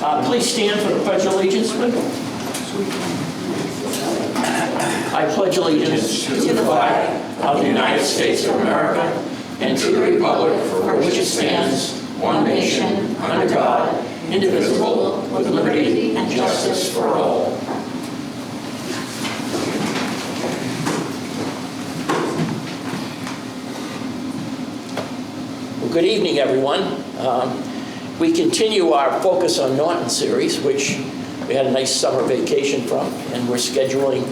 Please stand for the Pledge of Allegiance, please. I pledge allegiance to the flag of the United States of America and to the republic for which it stands, one nation, under God, indivisible, with liberty and justice for all. Well, good evening, everyone. We continue our Focus on Norton series, which we had a nice summer vacation from, and we're scheduling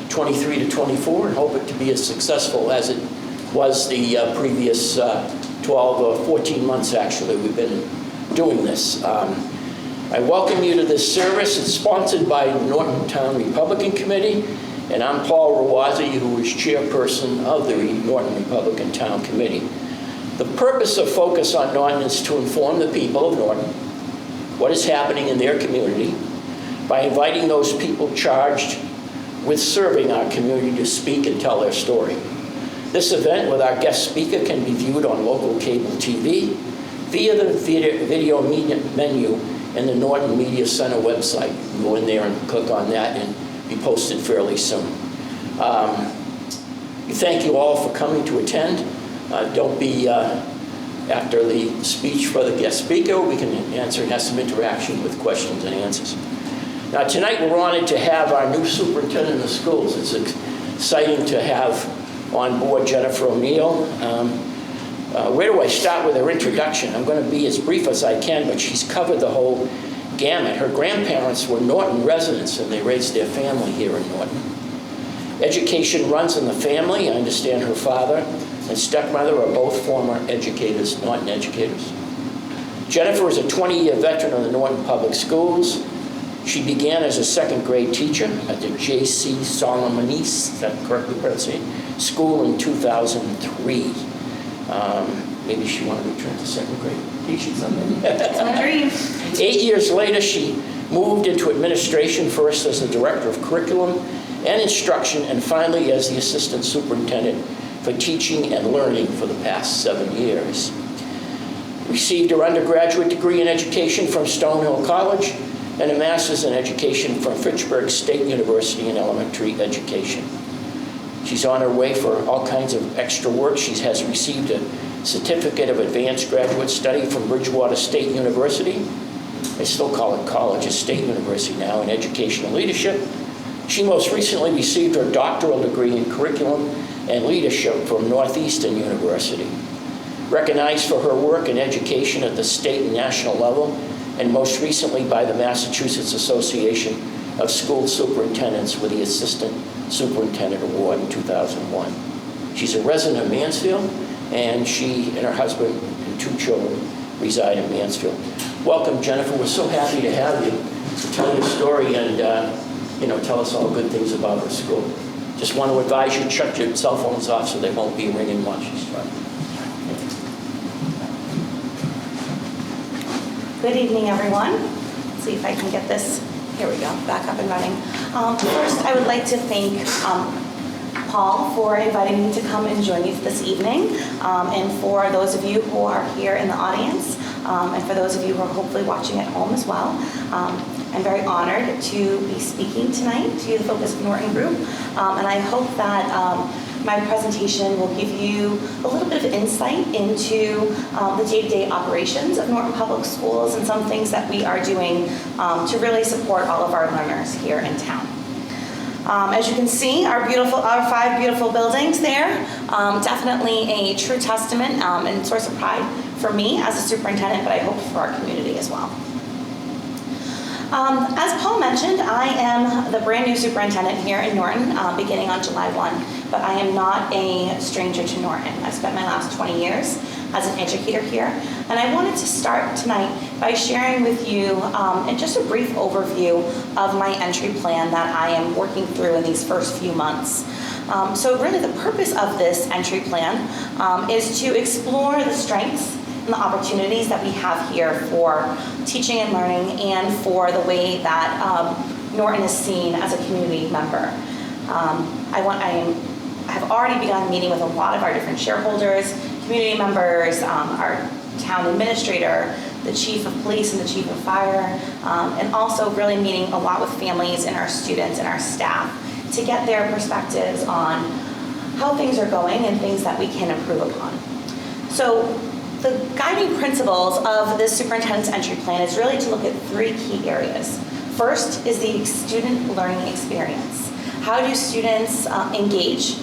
23 to 24 and hope it to be as successful as it was the previous 12 or 14 months, actually, we've been doing this. I welcome you to this service. It's sponsored by the Norton Town Republican Committee, and I'm Paul Rawazi, who is chairperson of the Norton Republican Town Committee. The purpose of Focus on Norton is to inform the people of Norton what is happening in their community by inviting those people charged with serving our community to speak and tell their story. This event with our guest speaker can be viewed on local cable TV via the video media menu in the Norton Media Center website. Go in there and click on that and be posted fairly soon. We thank you all for coming to attend. Don't be, after the speech for the guest speaker, we can answer and have some interaction with questions and answers. Now tonight we're honored to have our new Superintendent of Schools. It's exciting to have on board Jennifer O'Neill. Where do I start with her introduction? I'm going to be as brief as I can, but she's covered the whole gamut. Her grandparents were Norton residents and they raised their family here in Norton. Education runs in the family. I understand her father and stepmother are both former educators, Norton educators. Jennifer is a 20-year veteran of the Norton Public Schools. She began as a second grade teacher at the J.C. Solomonese, is that correctly pronounced, school in 2003. Maybe she wanted to return to second grade teaching someday. That's my dream. 8 years later, she moved into administration, first as the director of curriculum and instruction, and finally as the assistant superintendent for teaching and learning for the past 7 years. Received her undergraduate degree in education from Stonehill College and a master's in education from Fitchburg State University in elementary education. She's on her way for all kinds of extra work. She has received a certificate of advanced graduate study from Bridgewater State University. They still call it college, a state university now, in educational leadership. She most recently received her doctoral degree in curriculum and leadership from Northeastern University. Recognized for her work in education at the state and national level, and most recently by the Massachusetts Association of School Superintendents with the Assistant Superintendent Award in 2001. She's a resident of Mansfield, and she and her husband and 2 children reside in Mansfield. Welcome, Jennifer. We're so happy to have you to tell your story and tell us all good things about our school. Just want to advise you, shut your cell phones off so they won't be ringing while she's running. Good evening, everyone. Let's see if I can get this. Here we go, back up and running. First, I would like to thank Paul for inviting me to come and join you this evening, and for those of you who are here in the audience, and for those of you who are hopefully watching at home as well. I'm very honored to be speaking tonight to the Focus on Norton group, and I hope that my presentation will give you a little bit of insight into the day-to-day operations of Norton Public Schools and some things that we are doing to really support all of our learners here in town. As you can see, our 5 beautiful buildings there, definitely a true testament and source of pride for me as a superintendent, but I hope for our community as well. As Paul mentioned, I am the brand new superintendent here in Norton, beginning on July 1, but I am not a stranger to Norton. I've spent my last 20 years as an educator here, and I wanted to start tonight by sharing with you in just a brief overview of my entry plan that I am working through in these first few months. So really the purpose of this entry plan is to explore the strengths and the opportunities that we have here for teaching and learning, and for the way that Norton is seen as a community member. I have already begun meeting with a lot of our different shareholders, community members, our town administrator, the chief of police and the chief of fire, and also really meeting a lot with families and our students and our staff to get their perspectives on how things are going and things that we can improve upon. So the guiding principles of this superintendent's entry plan is really to look at three key areas. First is the student learning experience. How do students engage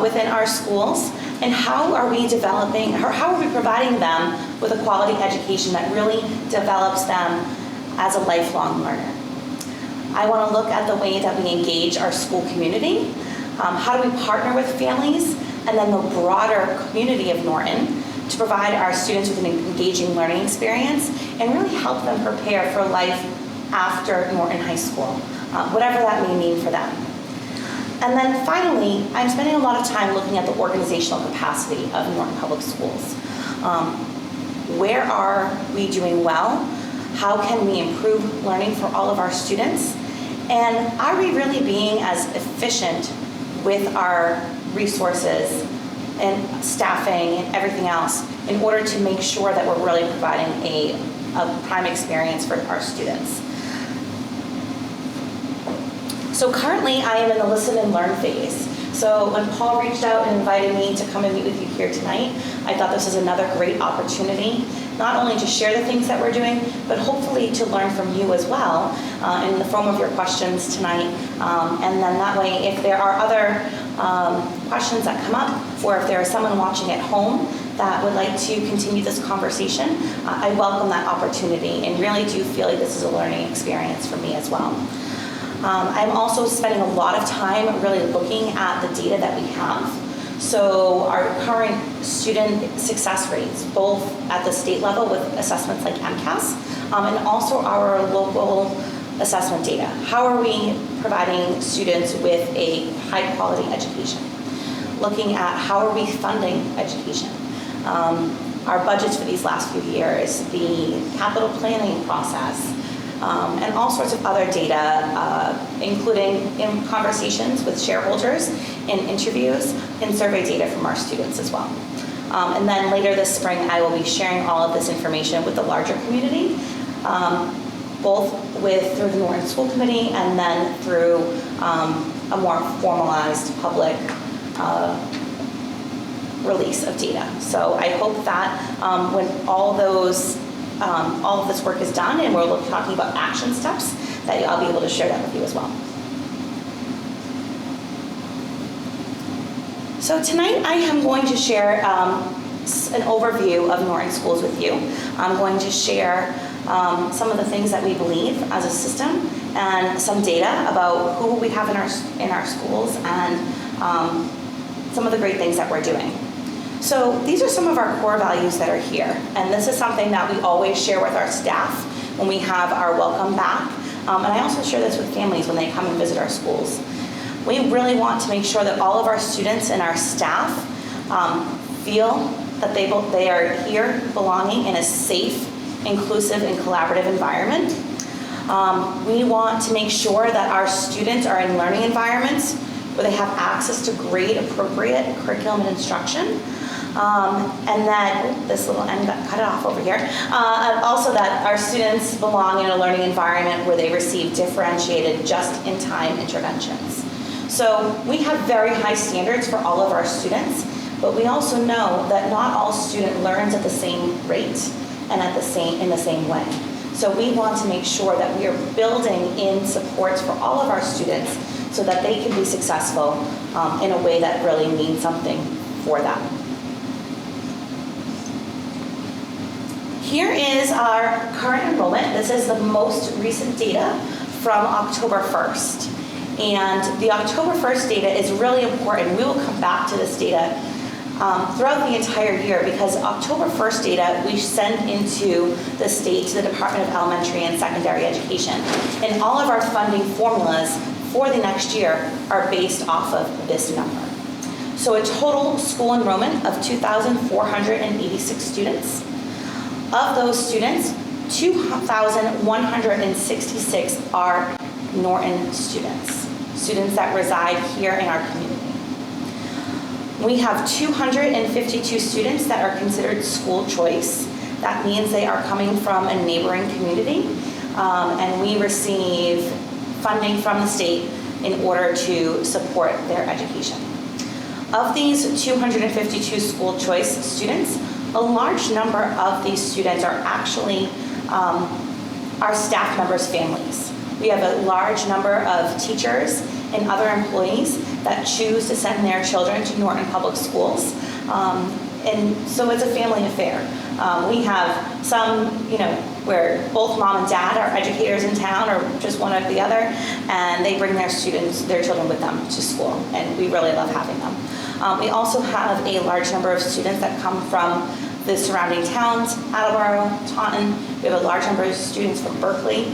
within our schools, and how are we developing, or how are we providing them with a quality education that really develops them as a lifelong learner? I want to look at the way that we engage our school community. How do we partner with families and then the broader community of Norton to provide our students with an engaging learning experience and really help them prepare for life after Norton High School, whatever that may mean for them. And then finally, I'm spending a lot of time looking at the organizational capacity of Norton Public Schools. Where are we doing well? How can we improve learning for all of our students? And are we really being as efficient with our resources and staffing and everything else in order to make sure that we're really providing a prime experience for our students? So currently I am in the listen and learn phase. So when Paul reached out and invited me to come and meet with you here tonight, I thought this was another great opportunity, not only to share the things that we're doing, but hopefully to learn from you as well in the form of your questions tonight. And then that way, if there are other questions that come up, or if there is someone watching at home that would like to continue this conversation, I welcome that opportunity and really do feel like this is a learning experience for me as well. I'm also spending a lot of time really looking at the data that we have. So our current student success rates, both at the state level with assessments like MCAS, and also our local assessment data. How are we providing students with a high quality education? Looking at how are we funding education? Our budgets for these last few years, the capital planning process, and all sorts of other data, including in conversations with shareholders, in interviews, and survey data from our students as well. And then later this spring, I will be sharing all of this information with the larger community, both through the Norton School Committee and then through a more formalized public release of data. So I hope that when all of this work is done and we're talking about action steps, that I'll be able to share that with you as well. So tonight I am going to share an overview of Norton Schools with you. I'm going to share some of the things that we believe as a system and some data about who we have in our schools and some of the great things that we're doing. So these are some of our core values that are here, and this is something that we always share with our staff when we have our welcome back, and I also share this with families when they come and visit our schools. We really want to make sure that all of our students and our staff feel that they are here belonging in a safe, inclusive, and collaborative environment. We want to make sure that our students are in learning environments where they have access to grade-appropriate curriculum and instruction. And that, this little end got cut off over here. Also that our students belong in a learning environment where they receive differentiated just-in-time interventions. So we have very high standards for all of our students, but we also know that not all student learns at the same rate and in the same way. So we want to make sure that we are building in supports for all of our students so that they can be successful in a way that really means something for them. Here is our current enrollment. This is the most recent data from October 1st. And the October 1st data is really important. We will come back to this data throughout the entire year because October 1st data we send into the state to the Department of Elementary and Secondary Education. And all of our funding formulas for the next year are based off of this number. So a total school enrollment of 2,486 students. Of those students, 2,166 are Norton students that reside here in our community. We have 252 students that are considered school choice, That means they are coming from a neighboring community, and we receive funding from the state in order to support their education. Of these 252 school choice students, a large number of these students are actually our staff members' families. We have a large number of teachers and other employees that choose to send their children to Norton Public Schools. And so it's a family affair. We have some, where both mom and dad are educators in town, or just one or the other, and they bring their children with them to school, and we really love having them. We also have a large number of students that come from the surrounding towns, Attleboro, Taunton. We have a large number of students from Berkeley,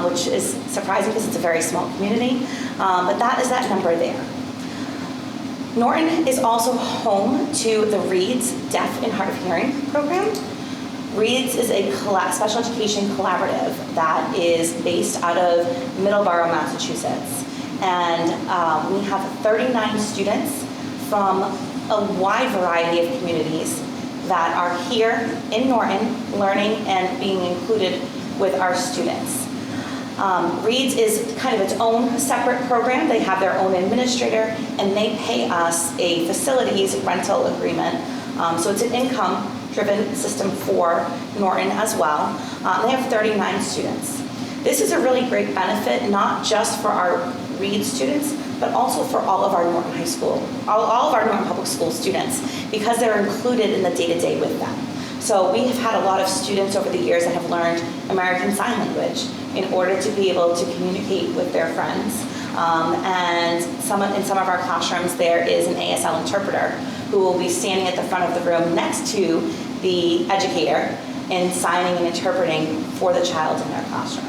which is surprising because it's a very small community, but that is that number there. Norton is also home to the Reed's Deaf and Hard of Hearing program. Reed's is a special education collaborative that is based out of Middleborough, Massachusetts. And we have 39 students from a wide variety of communities that are here in Norton learning and being included with our students. Reed's is kind of its own separate program. They have their own administrator, and they pay us a facilities rental agreement. So it's an income-driven system for Norton as well. They have 39 students. This is a really great benefit, not just for our Reed students, but also for all of our Norton High School, all of our Norton Public School students, because they're included in the day-to-day with them. So we have had a lot of students over the years that have learned American Sign Language in order to be able to communicate with their friends. And in some of our classrooms, there is an ASL interpreter who will be standing at the front of the room next to the educator and signing and interpreting for the child in their classroom,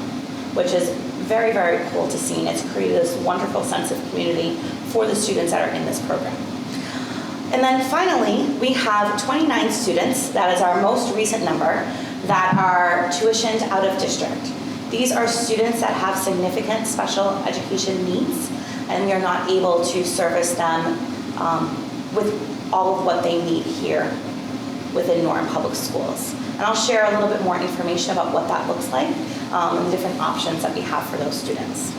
which is very, very cool to see. And it's created this wonderful sense of community for the students that are in this program. And then finally, we have 29 students, that is our most recent number, that are tuitioned out of district. These are students that have significant special education needs, and we are not able to service them with all of what they need here within Norton Public Schools. And I'll share a little bit more information about what that looks like and the different options that we have for those students.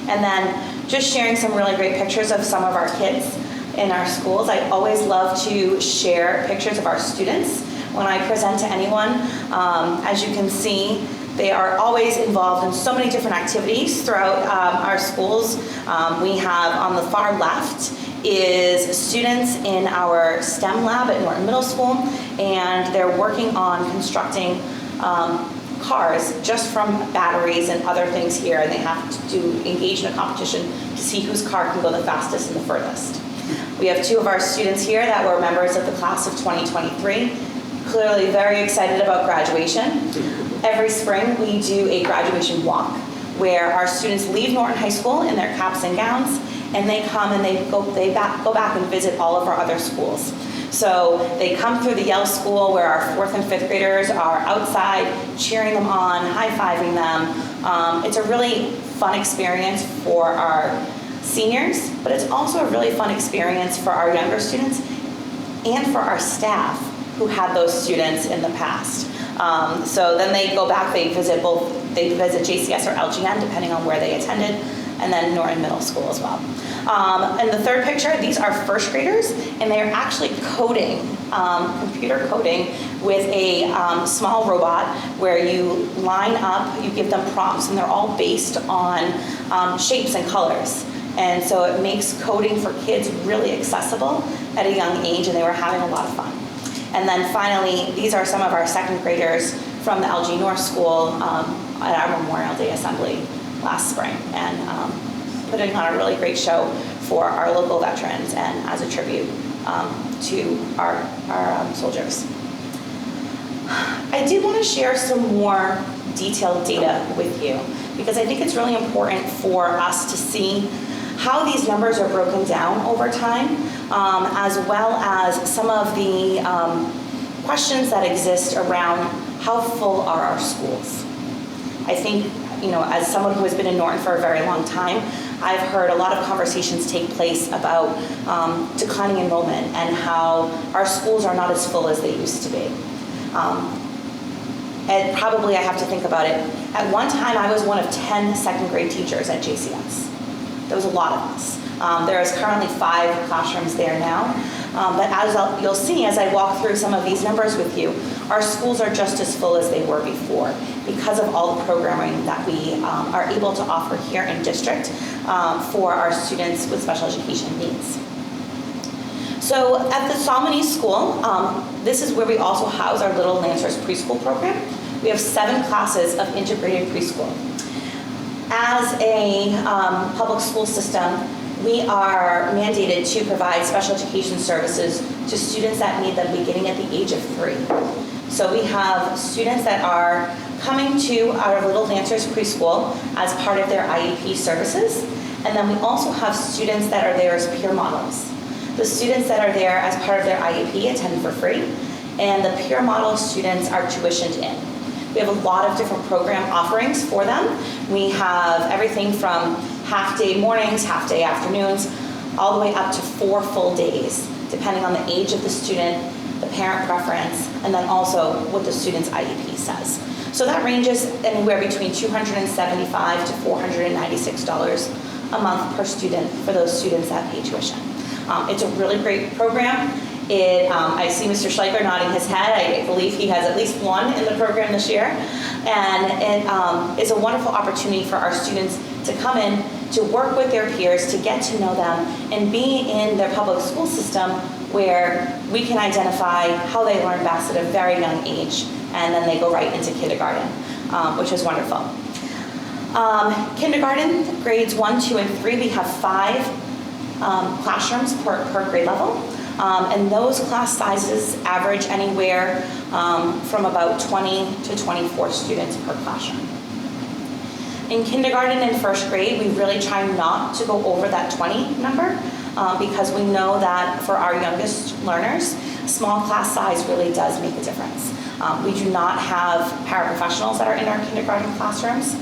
And then just sharing some really great pictures of some of our kids in our schools. I always love to share pictures of our students when I present to anyone. As you can see, they are always involved in so many different activities throughout our schools. We have on the far left is students in our STEM lab at Norton Middle School, and they're working on constructing cars just from batteries and other things here, and they have to engage in a competition to see whose car can go the fastest and the furthest. We have two of our students here that were members of the class of 2023, clearly very excited about graduation. Every spring we do a graduation walk where our students leave Norton High School in their caps and gowns, and they come and they go back and visit all of our other schools. So they come through the Yale School where our 4th and 5th graders are outside cheering them on, high-fiving them. It's a really fun experience for our seniors, but it's also a really fun experience for our younger students and for our staff who had those students in the past. So then they go back, they visit JCS or LGN, depending on where they attended, and then Norton Middle School as well. And the third picture, these are first graders, and they're actually coding, computer coding, with a small robot where you line up, you give them prompts, and they're all based on shapes and colors. And so it makes coding for kids really accessible at a young age, and they were having a lot of fun. And then finally, these are some of our second graders from the LG North School at our Memorial Day Assembly last spring, and putting on a really great show for our local veterans and as a tribute to our soldiers. I did want to share some more detailed data with you because I think it's really important for us to see how these numbers are broken down over time, as well as some of the questions that exist around how full are our schools. I think, as someone who has been in Norton for a very long time, I've heard a lot of conversations take place about declining enrollment and how our schools are not as full as they used to be. And probably I have to think about it. At one time, I was one of 10 second grade teachers at JCS. There was a lot of us. There is currently 5 classrooms there now. But as you'll see as I walk through some of these numbers with you, our schools are just as full as they were before because of all the programming that we are able to offer here in district for our students with special education needs. So at the Salmonese School, this is where we also house our Little Lancers preschool program. We have 7 classes of integrated preschool. As a public school system, we are mandated to provide special education services to students that need them beginning at the age of 3. So we have students that are coming to our Little Lancers preschool as part of their IEP services, and then we also have students that are there as peer models. The students that are there as part of their IEP attend for free, and the peer model students are tuitioned in. We have a lot of different program offerings for them. We have everything from half-day mornings, half-day afternoons, all the way up to 4 full days, depending on the age of the student, the parent preference, and then also what the student's IEP says. So that ranges anywhere between $275 to $496 a month per student for those students that pay tuition. It's a really great program. I see Mr. Schleicher nodding his head. I believe he has at least one in the program this year. And it is a wonderful opportunity for our students to come in, to work with their peers, to get to know them, and be in their public school system where we can identify how they learn best at a very young age, and then they go right into kindergarten, which is wonderful. Kindergarten, grades 1, 2, and 3, we have 5 classrooms per grade level. And those class sizes average anywhere from about 20 to 24 students per classroom. In kindergarten and first grade, we really try not to go over that 20 number because we know that for our youngest learners, small class size really does make a difference. We do not have paraprofessionals that are in our kindergarten classrooms.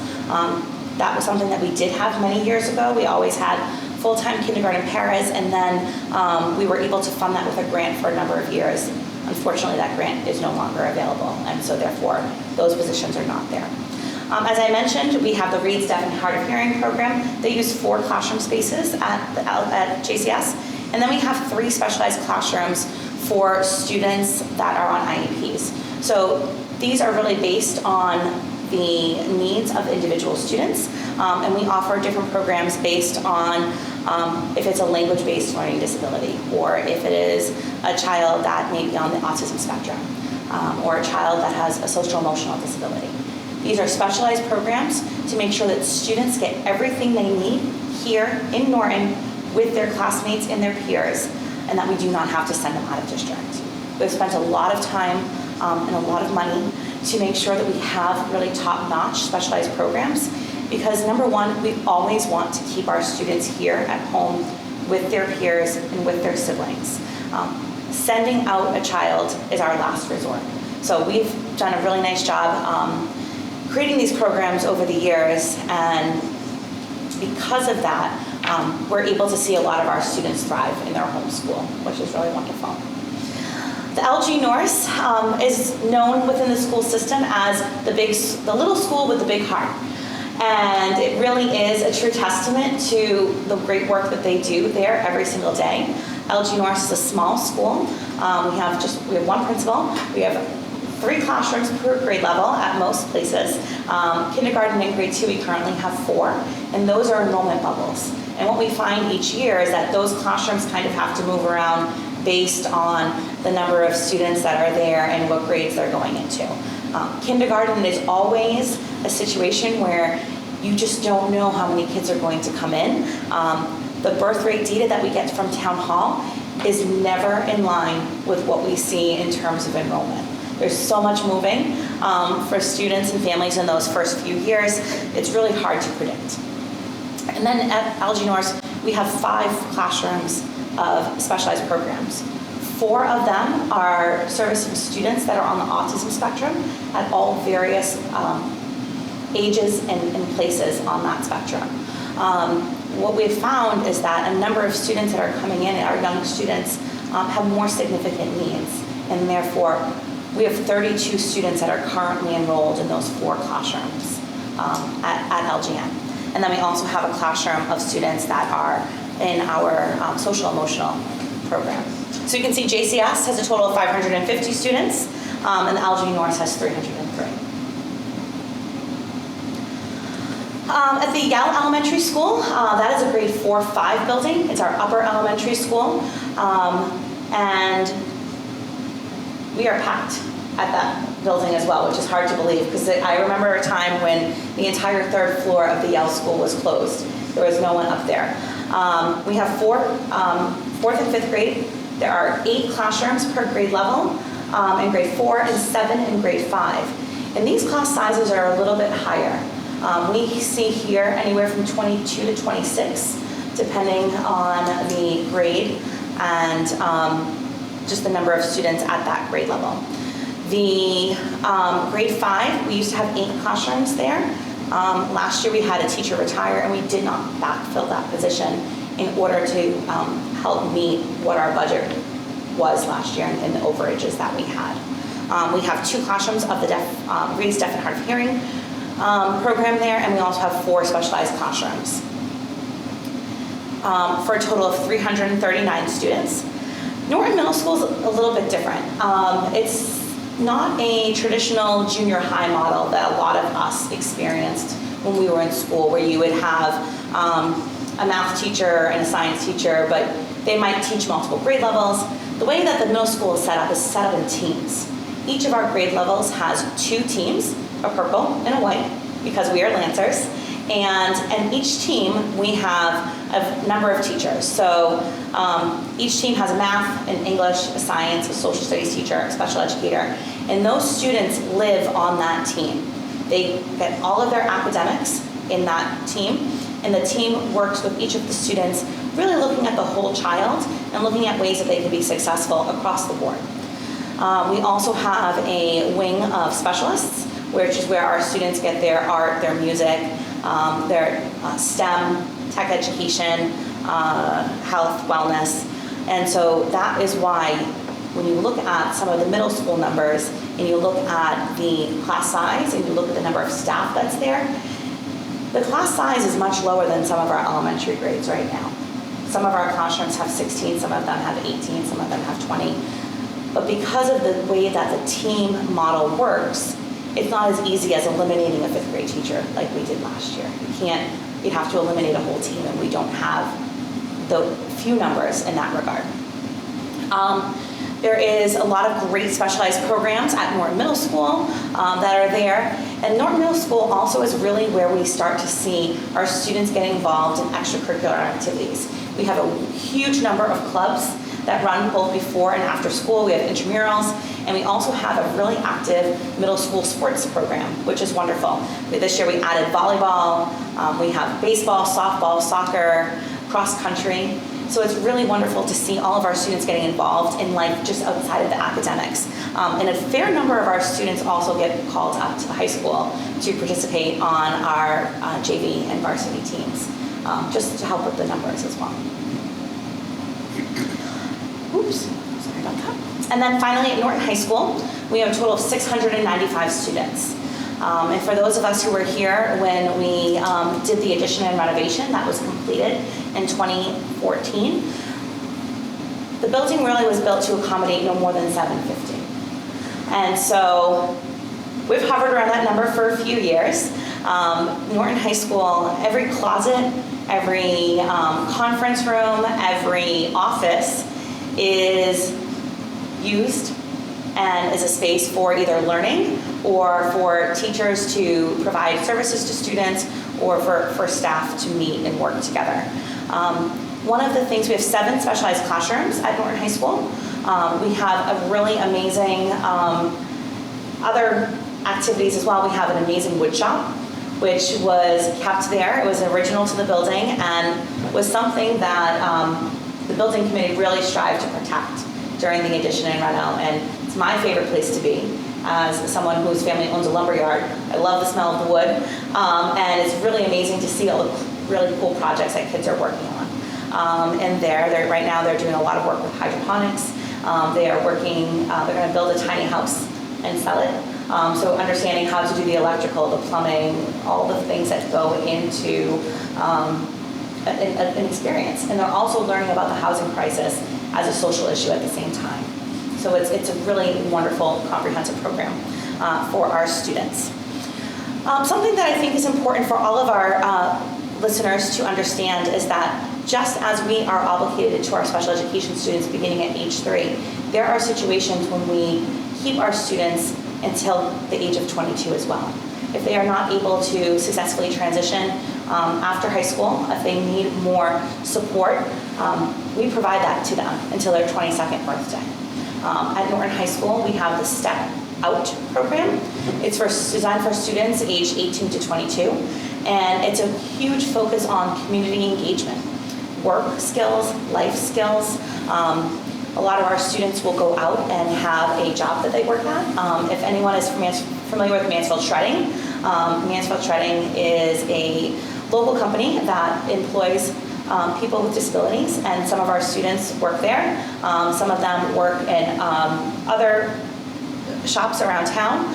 That was something that we did have many years ago. We always had full-time kindergarten paras, and then we were able to fund that with a grant for a number of years. Unfortunately, that grant is no longer available, and so therefore, those positions are not there. As I mentioned, we have the Reads Deaf and Hard of Hearing program. They use 4 classroom spaces at JCS, and then we have 3 specialized classrooms for students that are on IEPs. So these are really based on the needs of individual students, and we offer different programs based on if it's a language-based learning disability, or if it is a child that may be on the autism spectrum, or a child that has a social-emotional disability. These are specialized programs to make sure that students get everything they need here in Norton with their classmates and their peers, and that we do not have to send them out of district. We've spent a lot of time and a lot of money to make sure that we have really top-notch specialized programs, because number one, we always want to keep our students here at home with their peers and with their siblings. Sending out a child is our last resort. So we've done a really nice job creating these programs over the years, and because of that, we're able to see a lot of our students thrive in their home school, which is really wonderful. The LG Norse is known within the school system as the little school with the big heart. And it really is a true testament to the great work that they do there every single day. LG Norse is a small school. We have 1 principal. We have 3 classrooms per grade level at most places. Kindergarten and grade 2, we currently have 4, and those are enrollment bubbles. And what we find each year is that those classrooms kind of have to move around based on the number of students that are there and what grades they're going into. Kindergarten is always a situation where you just don't know how many kids are going to come in. The birth rate data that we get from Town Hall is never in line with what we see in terms of enrollment. There's so much moving for students and families in those first few years. It's really hard to predict. And then at LG Norse, we have 5 classrooms of specialized programs. 4 of them are servicing students that are on the autism spectrum at all various ages and places on that spectrum. What we've found is that a number of students that are coming in, our young students, have more significant needs, and therefore We have 32 students that are currently enrolled in those 4 classrooms at LGN. And then we also have a classroom of students that are in our social emotional program. So you can see JCS has a total of 550 students, and the LG North has 303. At the Yale Elementary School, that is a grade 4-5 building. It's our upper elementary school. And we are packed at that building as well, which is hard to believe because I remember a time when the entire 3rd floor of the Yale School was closed. There was no one up there. We have 4th and 5th grade. There are 8 classrooms per grade level in grade 4 and 7 in grade 5. And these class sizes are a little bit higher. We see here anywhere from 22 to 26, depending on the grade and just the number of students at that grade level. The grade 5, we used to have 8 classrooms there. Last year we had a teacher retire and we did not backfill that position in order to help meet what our budget was last year and the overages that we had. We have 2 classrooms of the raised deaf and hard of hearing program there, and we also have 4 specialized classrooms for a total of 339 students. Norton Middle School is a little bit different. It's not a traditional junior high model that a lot of us experienced when we were in school, where you would have a math teacher and a science teacher, but they might teach multiple grade levels. The way that the middle school is set up in teams. Each of our grade levels has 2 teams, a purple and a white, because we are Lancers. And each team, we have a number of teachers. So each team has a math, an English, a science, a social studies teacher, a special educator. And those students live on that team. They get all of their academics in that team. And the team works with each of the students, really looking at the whole child and looking at ways that they can be successful across the board. We also have a wing of specialists, which is where our students get their art, their music, their STEM, tech education, health, wellness. And so that is why when you look at some of the middle school numbers and you look at the class size and you look at the number of staff that's there, the class size is much lower than some of our elementary grades right now. Some of our classrooms have 16, some of them have 18, some of them have 20. But because of the way that the team model works, it's not as easy as eliminating a 5th grade teacher like we did last year. You'd have to eliminate a whole team, and we don't have the few numbers in that regard. There is a lot of great specialized programs at Norton Middle School that are there. And Norton Middle School also is really where we start to see our students getting involved in extracurricular activities. We have a huge number of clubs that run both before and after school. We have intramurals, and we also have a really active middle school sports program, which is wonderful. This year we added volleyball, we have baseball, softball, soccer, cross country. So it's really wonderful to see all of our students getting involved in life just outside of the academics. And a fair number of our students also get called up to the high school to participate on our JV and varsity teams, just to help with the numbers as well. Oops, sorry about that. And then finally at Norton High School, we have a total of 695 students. And for those of us who were here when we did the addition and renovation that was completed in 2014, the building really was built to accommodate no more than 750. And so we've hovered around that number for a few years. Norton High School, every closet, every conference room, every office is used and is a space for either learning or for teachers to provide services to students or for staff to meet and work together. One of the things, we have 7 specialized classrooms at Norton High School. We have a really amazing other activities as well. We have an amazing wood shop, which was kept there. It was original to the building and was something that the building committee really strived to protect during the addition and reno, and it's my favorite place to be as someone whose family owns a lumber yard. I love the smell of the wood, and it's really amazing to see all the really cool projects that kids are working on. And right now they're doing a lot of work with hydroponics. They are working, they're going to build a tiny house and sell it. So understanding how to do the electrical, the plumbing, all the things that go into an experience. And they're also learning about the housing crisis as a social issue at the same time. So it's a really wonderful, comprehensive program for our students. Something that I think is important for all of our listeners to understand is that just as we are obligated to our special education students beginning at age 3, there are situations when we keep our students until the age of 22 as well. If they are not able to successfully transition after high school, if they need more support, we provide that to them until their 22nd birthday. At Norton High School, we have the Step Out program. It's designed for students aged 18 to 22, and it's a huge focus on community engagement, work skills, life skills. A lot of our students will go out and have a job that they work at. If anyone is familiar with Mansfield Shredding, Mansfield Shredding is a local company that employs people with disabilities, and some of our students work there. Some of them work in other shops around town.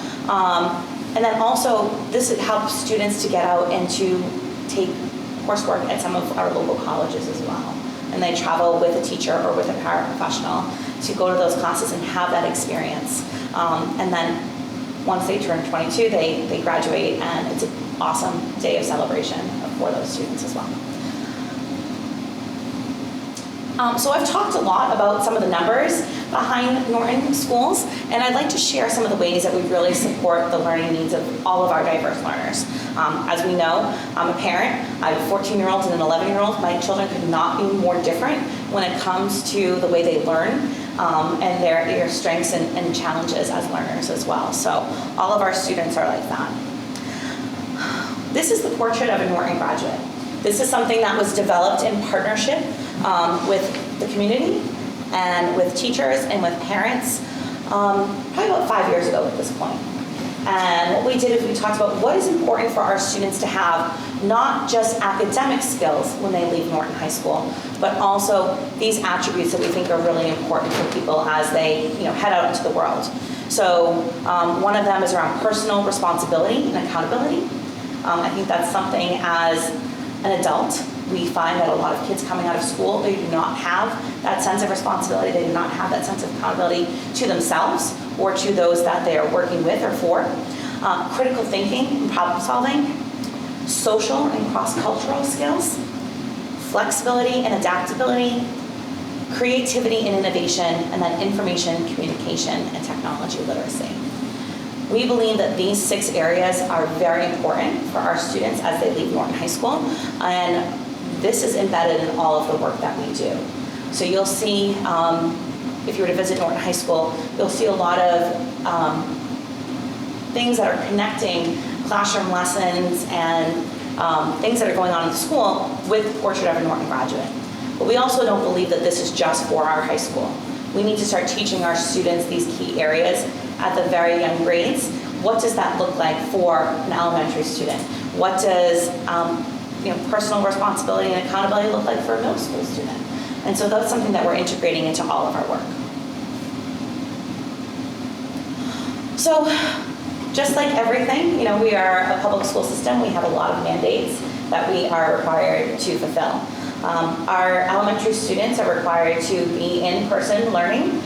And then also, this helps students to get out and to take coursework at some of our local colleges as well. And they travel with a teacher or with a paraprofessional to go to those classes and have that experience. And then once they turn 22, they graduate, and it's an awesome day of celebration for those students as well. So I've talked a lot about some of the numbers behind Norton Schools, and I'd like to share some of the ways that we really support the learning needs of all of our diverse learners. As we know, I'm a parent. I have a 14-year-old and an 11-year-old. My children could not be more different when it comes to the way they learn and their strengths and challenges as learners as well. So all of our students are like that. This is the portrait of a Norton graduate. This is something that was developed in partnership with the community and with teachers and with parents probably about 5 years ago at this point. And what we did is we talked about what is important for our students to have, not just academic skills when they leave Norton High School, but also these attributes that we think are really important for people as they head out into the world. So one of them is around personal responsibility and accountability. I think that's something as an adult, we find that a lot of kids coming out of school, they do not have that sense of responsibility, they do not have that sense of accountability to themselves or to those that they are working with or for. Critical thinking and problem solving, social and cross-cultural skills, flexibility and adaptability, creativity and innovation, and then information, communication, and technology literacy. We believe that these 6 areas are very important for our students as they leave Norton High School, and this is embedded in all of the work that we do. So you'll see, if you were to visit Norton High School, you'll see a lot of things that are connecting classroom lessons and things that are going on in the school with the portrait of a Norton graduate. But we also don't believe that this is just for our high school. We need to start teaching our students these key areas at the very young grades. What does that look like for an elementary student? What does personal responsibility and accountability look like for a middle school student? And so that's something that we're integrating into all of our work. So just like everything, we are a public school system. We have a lot of mandates that we are required to fulfill. Our elementary students are required to be in-person learning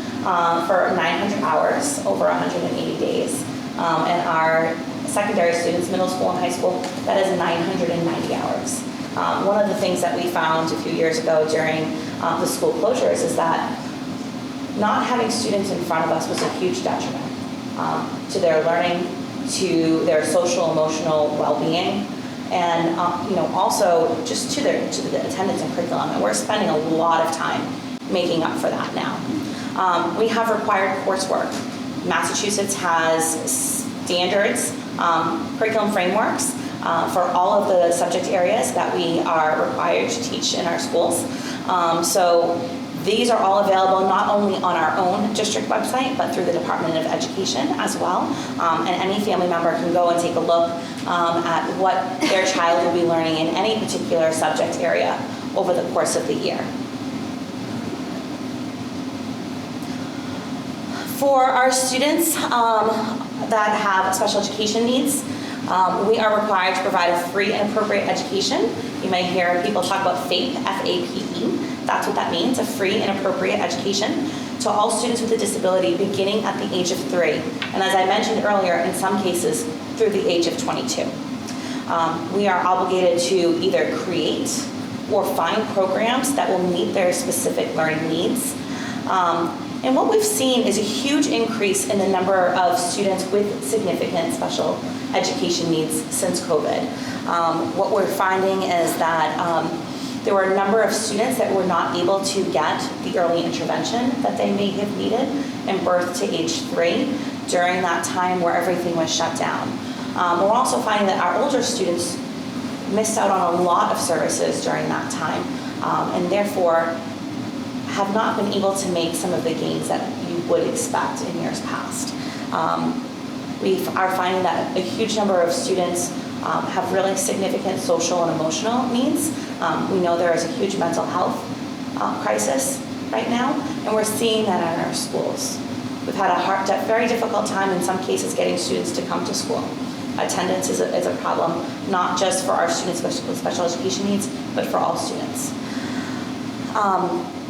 for 900 hours over 180 days. And our secondary students, middle school and high school, that is 990 hours. One of the things that we found a few years ago during the school closures is that not having students in front of us was a huge detriment to their learning, to their social, emotional well-being, and also just to the attendance and curriculum. And we're spending a lot of time making up for that now. We have required coursework. Massachusetts has standards, curriculum frameworks for all of the subject areas that we are required to teach in our schools. So these are all available not only on our own district website, but through the Department of Education as well. And any family member can go and take a look at what their child will be learning in any particular subject area over the course of the year. For our students that have special education needs, we are required to provide a free and appropriate education. You may hear people talk about FAPE, F-A-P-E. That's what that means, a free and appropriate education to all students with a disability beginning at the age of 3. And as I mentioned earlier, in some cases, through the age of 22. We are obligated to either create or find programs that will meet their specific learning needs. And what we've seen is a huge increase in the number of students with significant special education needs since COVID. What we're finding is that there were a number of students that were not able to get the early intervention that they may have needed in birth to age 3 during that time where everything was shut down. We're also finding that our older students missed out on a lot of services during that time, and therefore have not been able to make some of the gains that you would expect in years past. We are finding that a huge number of students have really significant social and emotional needs. We know there is a huge mental health crisis right now, and we're seeing that in our schools. We've had a very difficult time in some cases getting students to come to school. Attendance is a problem, not just for our students with special education needs, but for all students.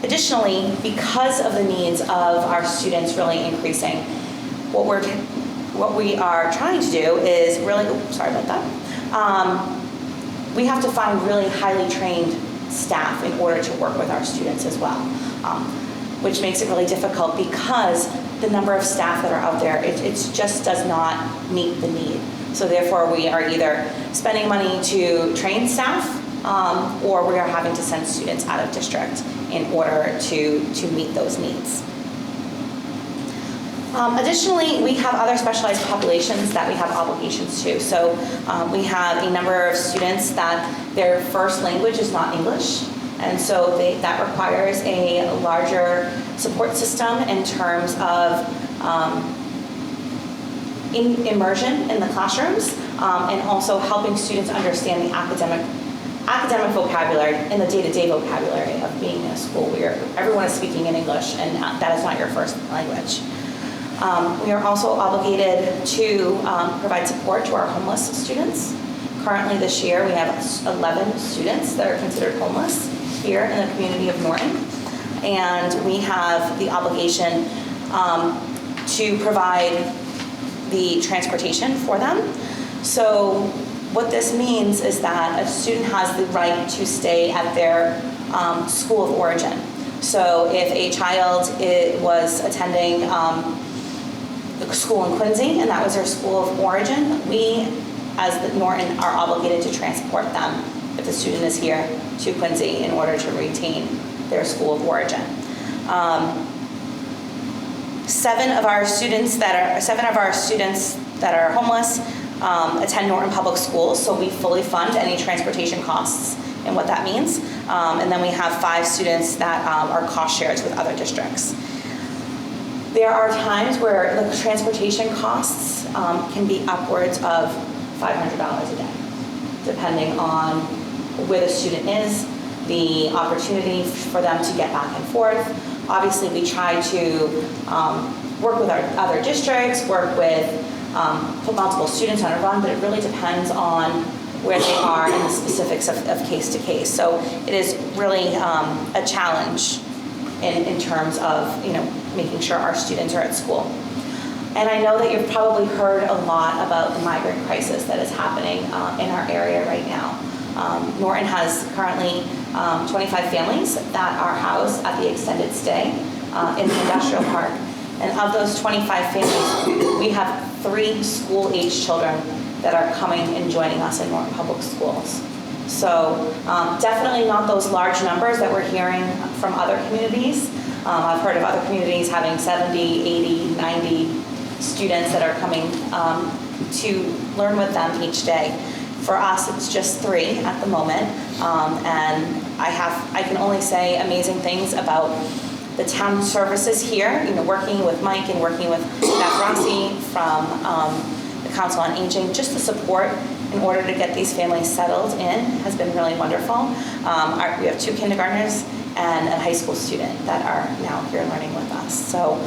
Additionally, because of the needs of our students really increasing, what we are trying to do is really, sorry about that, we have to find really highly trained staff in order to work with our students as well, which makes it really difficult because the number of staff that are out there, it just does not meet the need. So therefore, we are either spending money to train staff or we are having to send students out of district in order to meet those needs. Additionally, we have other specialized populations that we have obligations to. So we have a number of students that their first language is not English, and so that requires a larger support system in terms of immersion in the classrooms and also helping students understand the academic vocabulary and the day-to-day vocabulary of being in a school where everyone is speaking in English and that is not your first language. We are also obligated to provide support to our homeless students. Currently this year we have 11 students that are considered homeless here in the community of Norton, and we have the obligation to provide the transportation for them. So what this means is that a student has the right to stay at their school of origin. So if a child was attending the school in Quincy and that was their school of origin, we as the Norton are obligated to transport them if the student is here to Quincy in order to retain their school of origin. 7 of our students that are homeless attend Norton Public Schools, so we fully fund any transportation costs and what that means. And then we have 5 students that are cost shares with other districts. There are times where the transportation costs can be upwards of $500 a day, depending on where the student is, the opportunity for them to get back and forth. Obviously, we try to work with our other districts, work with put multiple students on a run, but it really depends on where they are and the specifics of case to case. So it is really a challenge in terms of making sure our students are at school. And I know that you've probably heard a lot about the migrant crisis that is happening in our area right now. Norton has currently 25 families that are housed at the extended stay in the industrial park. And of those 25 families, we have 3 school-age children that are coming and joining us in Norton Public Schools. So definitely not those large numbers that we're hearing from other communities. I've heard of other communities having 70, 80, 90 students that are coming to learn with them each day. For us, it's just 3 at the moment, and I can only say amazing things about the town services here. Working with Mike and working with Beth Rossi from the Council on Aging, just the support in order to get these families settled in has been really wonderful. We have 2 kindergartners and a high school student that are now here learning with us. So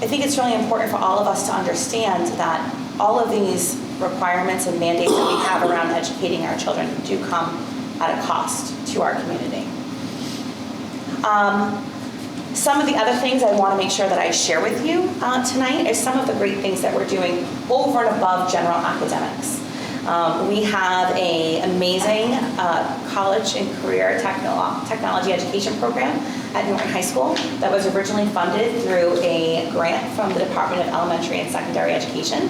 I think it's really important for all of us to understand that all of these requirements and mandates that we have around educating our children do come at a cost to our community. Some of the other things I want to make sure that I share with you tonight is some of the great things that we're doing over and above general academics. We have an amazing college and career technology education program at Norton High School that was originally funded through a grant from the Department of Elementary and Secondary Education.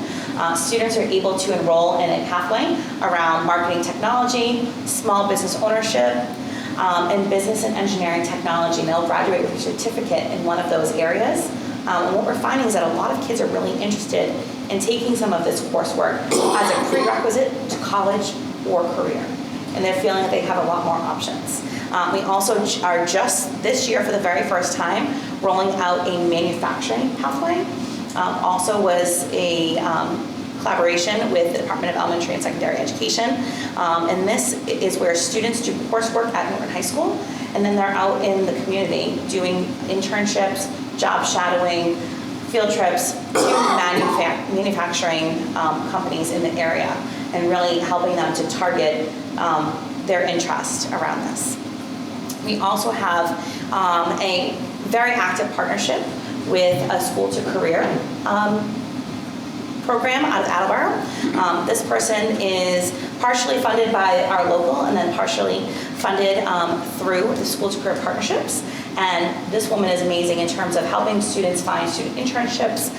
Students are able to enroll in a pathway around marketing technology, small business ownership, and business and engineering technology, and they'll graduate with a certificate in one of those areas. And what we're finding is that a lot of kids are really interested in taking some of this coursework as a prerequisite to college or career, and they're feeling that they have a lot more options. We also are just this year, for the very first time, rolling out a manufacturing pathway. Also was a collaboration with the Department of Elementary and Secondary Education. And this is where students do coursework at Norton High School, and then they're out in the community doing internships, job shadowing, field trips to manufacturing companies in the area, and really helping them to target their interest around this. We also have a very active partnership with a school to career program out of Attleboro. This person is partially funded by our local and then partially funded through the school to career partnerships. And this woman is amazing in terms of helping students find student internships,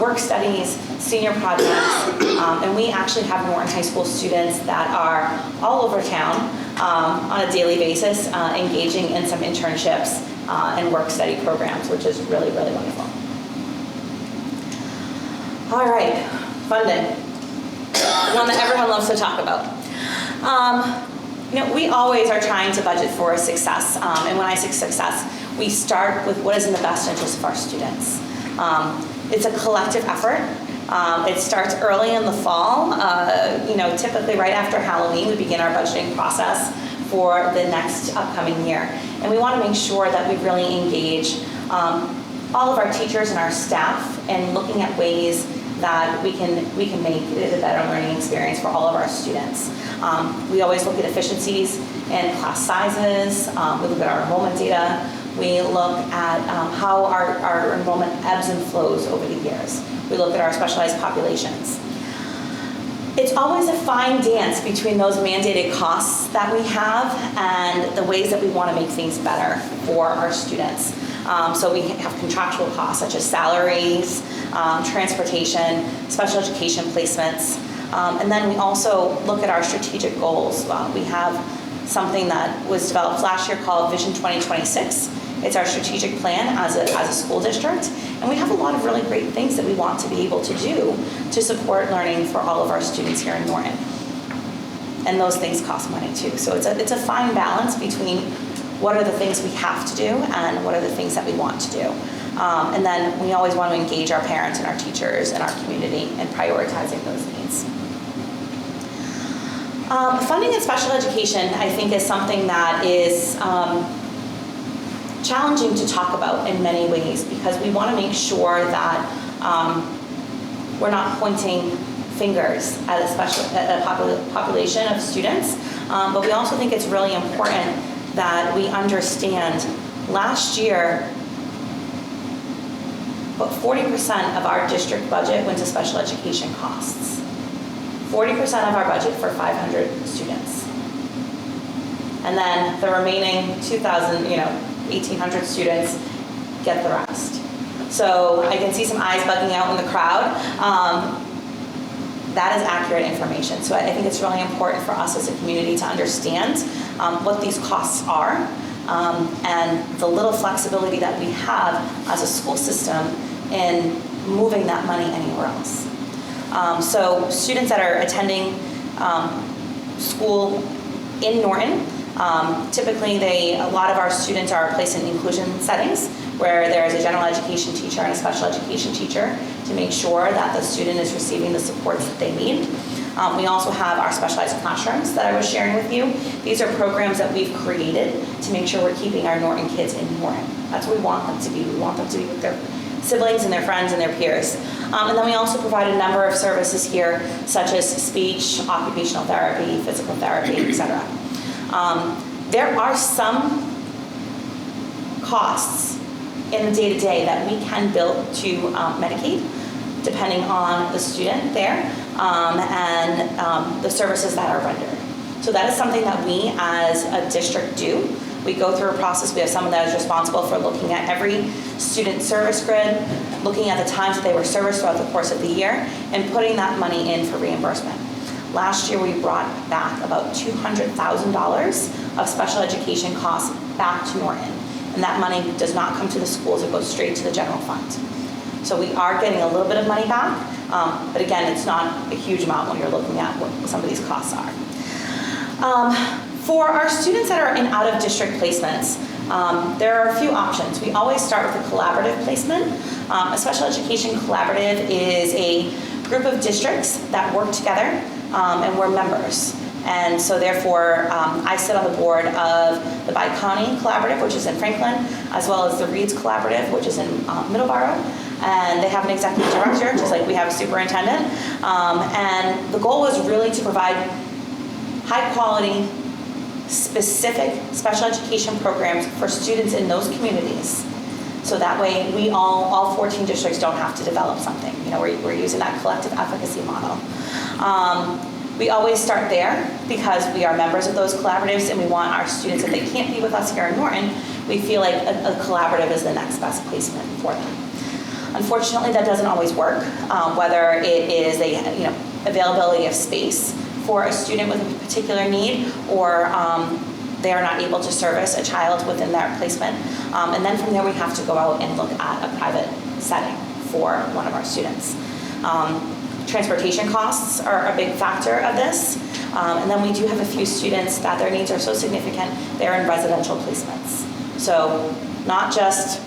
work studies, senior projects, and we actually have Norton High School students that are all over town on a daily basis engaging in some internships and work study programs, which is really, really wonderful. All right, funding, one that everyone loves to talk about. We always are trying to budget for success, and when I say success, we start with what is in the best interest of our students. It's a collective effort. It starts early in the fall. Typically right after Halloween, we begin our budgeting process for the next upcoming year, and we want to make sure that we really engage all of our teachers and our staff in looking at ways that we can make it a better learning experience for all of our students. We always look at efficiencies in class sizes. We look at our enrollment data. We look at how our enrollment ebbs and flows over the years. We look at our specialized populations. It's always a fine dance between those mandated costs that we have and the ways that we want to make things better for our students. So we have contractual costs such as salaries, transportation, special education placements, and then we also look at our strategic goals. We have something that was developed last year called Vision 2026. It's our strategic plan as a school district, and we have a lot of really great things that we want to be able to do to support learning for all of our students here in Norton. And those things cost money too. So it's a fine balance between what are the things we have to do and what are the things that we want to do. And then we always want to engage our parents and our teachers and our community in prioritizing those needs. Funding in special education, I think, is something that is challenging to talk about in many ways, because we want to make sure that we're not pointing fingers at a population of students, but we also think it's really important that we understand last year, about 40% of our district budget went to special education costs. 40% of our budget for 500 students. And then the remaining 1,800 students get the rest. So I can see some eyes bugging out in the crowd. That is accurate information. So I think it's really important for us as a community to understand what these costs are and the little flexibility that we have as a school system in moving that money anywhere else. So students that are attending school in Norton, typically a lot of our students are placed in inclusion settings where there is a general education teacher and a special education teacher to make sure that the student is receiving the supports that they need. We also have our specialized classrooms that I was sharing with you. These are programs that we've created to make sure we're keeping our Norton kids in Norton. That's what we want them to be. We want them to be with their siblings and their friends and their peers. And then we also provide a number of services here, such as speech, occupational therapy, physical therapy, etc. There are some costs in the day-to-day that we can bill to Medicaid, depending on the student there, and the services that are rendered. So that is something that we as a district do. We go through a process. We have someone that is responsible for looking at every student service grid, looking at the times that they were serviced throughout the course of the year, and putting that money in for reimbursement. Last year, we brought back about $200,000 of special education costs back to Norton. And that money does not come to the schools, it goes straight to the general fund. So we are getting a little bit of money back, but again, it's not a huge amount when you're looking at what some of these costs are. For our students that are in out-of-district placements, there are a few options. We always start with a collaborative placement. A special education collaborative is a group of districts that work together, and we're members. And so therefore, I sit on the board of the Bi-County Collaborative, which is in Franklin, as well as the Reeds Collaborative, which is in Middleborough. And they have an executive director, just like we have a superintendent. And the goal was really to provide high quality, specific special education programs for students in those communities. So that way, we all 14 districts don't have to develop something. You know, we're using that collective efficacy model. We always start there because we are members of those collaboratives and we want our students, if they can't be with us here in Norton, we feel like a collaborative is the next best placement for them. Unfortunately, that doesn't always work, whether it is availability of space for a student with a particular need, or they are not able to service a child within their placement. And then from there, we have to go out and look at a private setting for one of our students. Transportation costs are a big factor of this. And then we do have a few students that their needs are so significant, they're in residential placements. So not just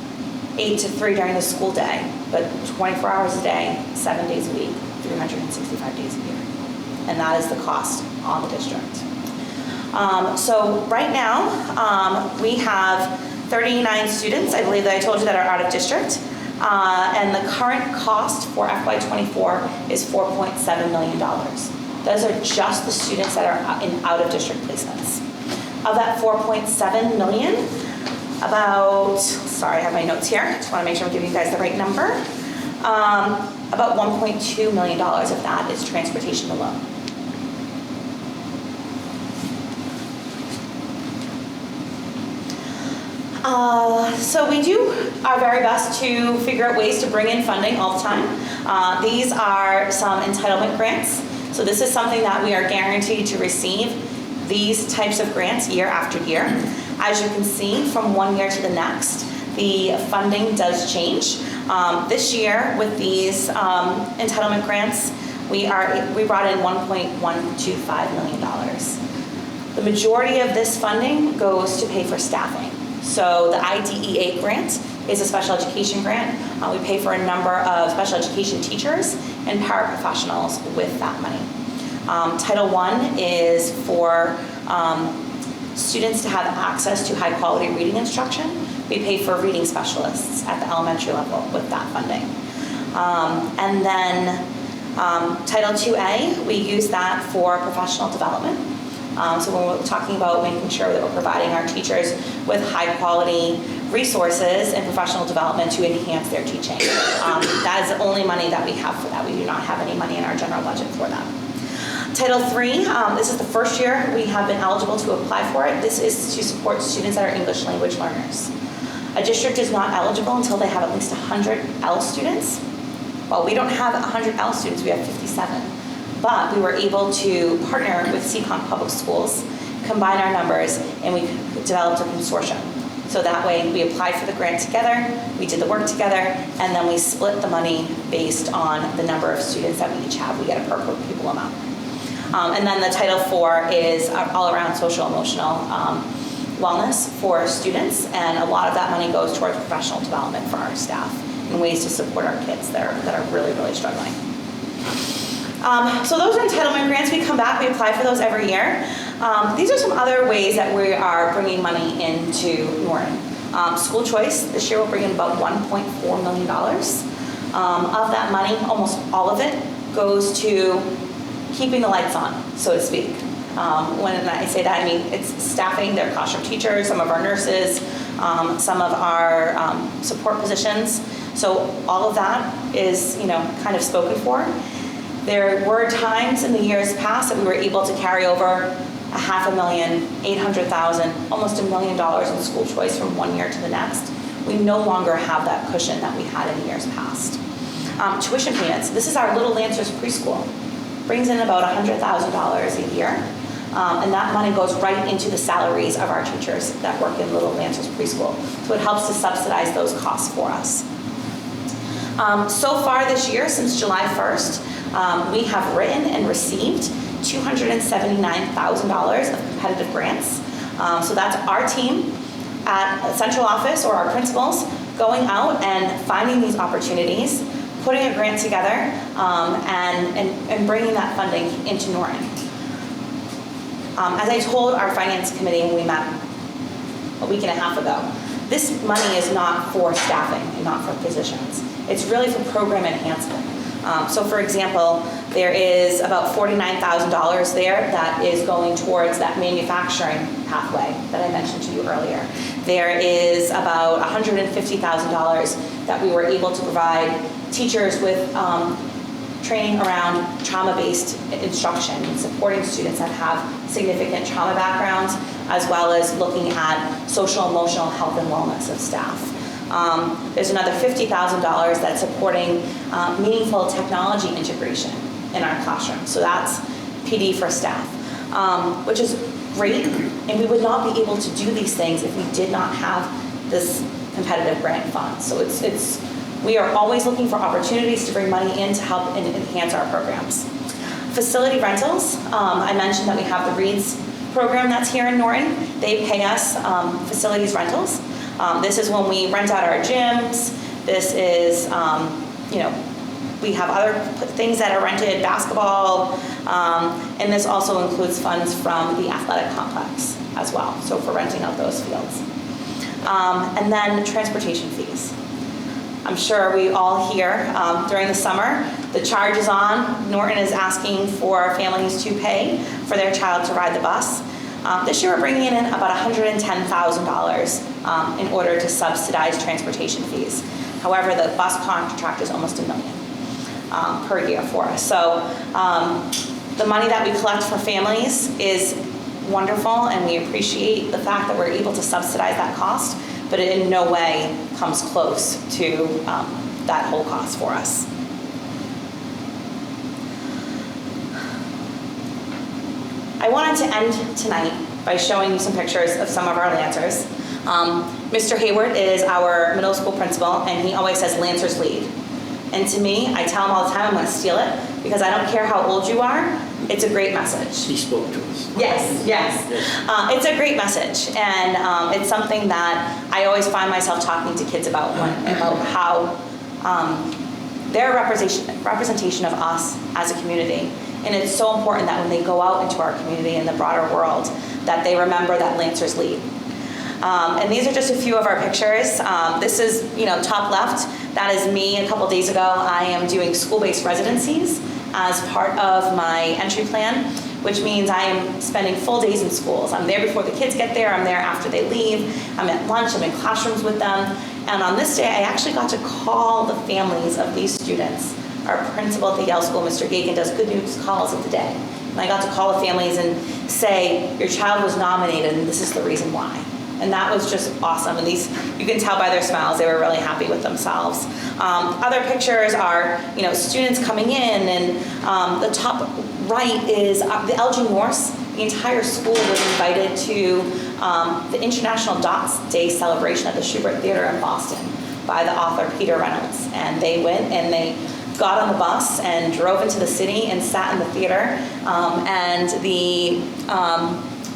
8 to 3 during the school day, but 24 hours a day, 7 days a week, 365 days a year. And that is the cost on the district. So right now, we have 39 students, I believe that I told you, that are out of district. And the current cost for FY24 is $4.7 million. Those are just the students that are in out-of-district placements. Of that $4.7 million, sorry, I have my notes here. Just want to make sure I'm giving you guys the right number. About $1.2 million of that is transportation alone. So we do our very best to figure out ways to bring in funding all the time. These are some entitlement grants. So this is something that we are guaranteed to receive these types of grants year after year. As you can see, from one year to the next, the funding does change. This year, with these entitlement grants, we brought in $1.125 million. The majority of this funding goes to pay for staffing. So the IDEA grant is a special education grant. We pay for a number of special education teachers and paraprofessionals with that money. Title I is for students to have access to high quality reading instruction. We pay for reading specialists at the elementary level with that funding. And then Title IIA, we use that for professional development. So when we're talking about making sure that we're providing our teachers with high quality resources and professional development to enhance their teaching. That is the only money that we have for that. We do not have any money in our general budget for that. Title III, this is the first year we have been eligible to apply for it. This is to support students that are English language learners. A district is not eligible until they have at least 100 L students. Well, we don't have 100 L students, we have 57. But we were able to partner with Seacon Public Schools, combine our numbers, and we developed a consortium. So that way we applied for the grant together, we did the work together, and then we split the money based on the number of students that we each have. We get a per pupil amount. And then the Title IV is all around social emotional wellness for students, and a lot of that money goes towards professional development for our staff and ways to support our kids that are really, really struggling. So those are entitlement grants. We come back, we apply for those every year. These are some other ways that we are bringing money into Norton. School choice this year will bring in about $1.4 million. Of that money, almost all of it goes to keeping the lights on, so to speak. When I say that, I mean it's staffing, their classroom teachers, some of our nurses, some of our support positions. So all of that is, kind of spoken for. There were times in the years past that we were able to carry over $500,000, $800,000, almost $1 million in school choice from one year to the next. We no longer have that cushion that we had in years past. Tuition payments. This is our Little Lancers preschool. Brings in about $100,000 a year. And that money goes right into the salaries of our teachers that work in Little Lancers preschool. So it helps to subsidize those costs for us. So far this year, since July 1st, we have written and received $279,000 of competitive grants. So that's our team at central office or our principals going out and finding these opportunities, putting a grant together, and bringing that funding into Norton. As I told our finance committee when we met a week and a half ago, this money is not for staffing and not for positions. It's really for program enhancement. So for example, there is about $49,000 there that is going towards that manufacturing pathway that I mentioned to you earlier. There is about $150,000 that we were able to provide teachers with training around trauma-based instruction and supporting students that have significant trauma backgrounds, as well as looking at social, emotional health and wellness of staff. There's another $50,000 that's supporting meaningful technology integration in our classroom. So that's PD for staff, which is great. And we would not be able to do these things if we did not have this competitive grant fund. So we are always looking for opportunities to bring money in to help and enhance our programs. Facility rentals, I mentioned that we have the Reeds program that's here in Norton. They pay us facilities rentals. This is when we rent out our gyms. This is, we have other things that are rented, basketball, and this also includes funds from the athletic complex as well, so for renting out those fields. And then transportation fees. I'm sure we all hear during the summer, the charge is on. Norton is asking for families to pay for their child to ride the bus. This year we're bringing in about $110,000 in order to subsidize transportation fees. However, the bus contract is almost $1 million per year for us. So the money that we collect for families is wonderful, and we appreciate the fact that we're able to subsidize that cost, but it in no way comes close to that whole cost for us. I wanted to end tonight by showing you some pictures of some of our Lancers. Mr. Hayward is our middle school principal, and he always says Lancers lead. And to me, I tell him all the time I'm going to steal it, because I don't care how old you are, it's a great message. He spoke to us. Yes. It's a great message, and it's something that I always find myself talking to kids about how their representation of us as a community. And it's so important that when they go out into our community and the broader world, that they remember that Lancers lead. And these are just a few of our pictures. This is, top left. That is me a couple days ago. I am doing school-based residencies as part of my entry plan, which means I am spending full days in schools. I'm there before the kids get there. I'm there after they leave. I'm at lunch. I'm in classrooms with them. And on this day, I actually got to call the families of these students. Our principal at the Yale School, Mr. Gagan, does good news calls of the day. And I got to call the families and say, your child was nominated and this is the reason why. And that was just awesome. And these, you can tell by their smiles, they were really happy with themselves. Other pictures are, students coming in, and the top right is the LG Morse. The entire school was invited to the International Dots Day celebration at the Schubert Theater in Boston by the author Peter Reynolds. And they went and they got on the bus and drove into the city and sat in the theater. And the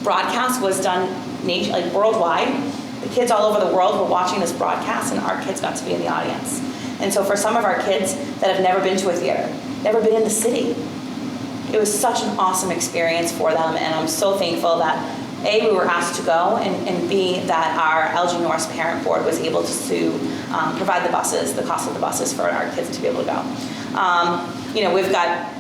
broadcast was done worldwide. The kids all over the world were watching this broadcast, and our kids got to be in the audience. And so for some of our kids that have never been to a theater, never been in the city, it was such an awesome experience for them, and I'm so thankful that A, we were asked to go, and B, that our LG Norris parent board was able to provide the buses, the cost of the buses for our kids to be able to go. We've got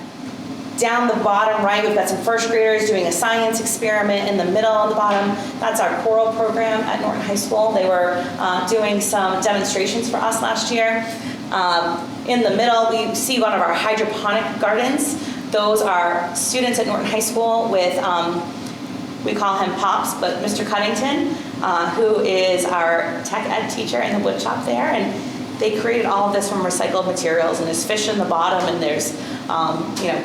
down the bottom right, we've got some first graders doing a science experiment. In the middle on the bottom, that's our choral program at Norton High School. They were doing some demonstrations for us last year. In the middle, we see one of our hydroponic gardens. Those are students at Norton High School with, we call him Pops, but Mr. Cuddington, who is our tech ed teacher in the wood shop there. And they created all of this from recycled materials, and there's fish in the bottom, and there's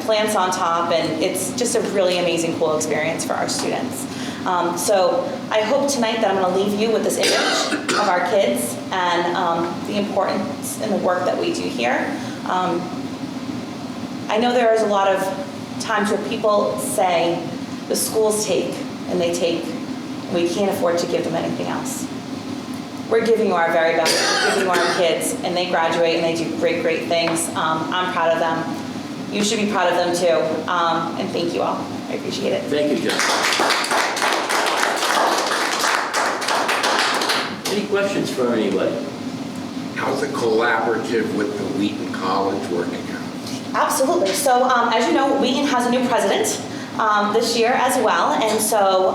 plants on top, and it's just a really amazing, cool experience for our students. So I hope tonight that I'm going to leave you with this image of our kids and the importance in the work that we do here. I know there is a lot of times where people say the schools take, and they take, and we can't afford to give them anything else. We're giving you our very best. We're giving you our kids, and they graduate, and they do great, great things. I'm proud of them. You should be proud of them, too. And thank you all. I appreciate it. Thank you, Jen. Any questions for anybody? How's the collaborative with the Wheaton College working out? Absolutely. So as you know, Wheaton has a new president this year as well. And so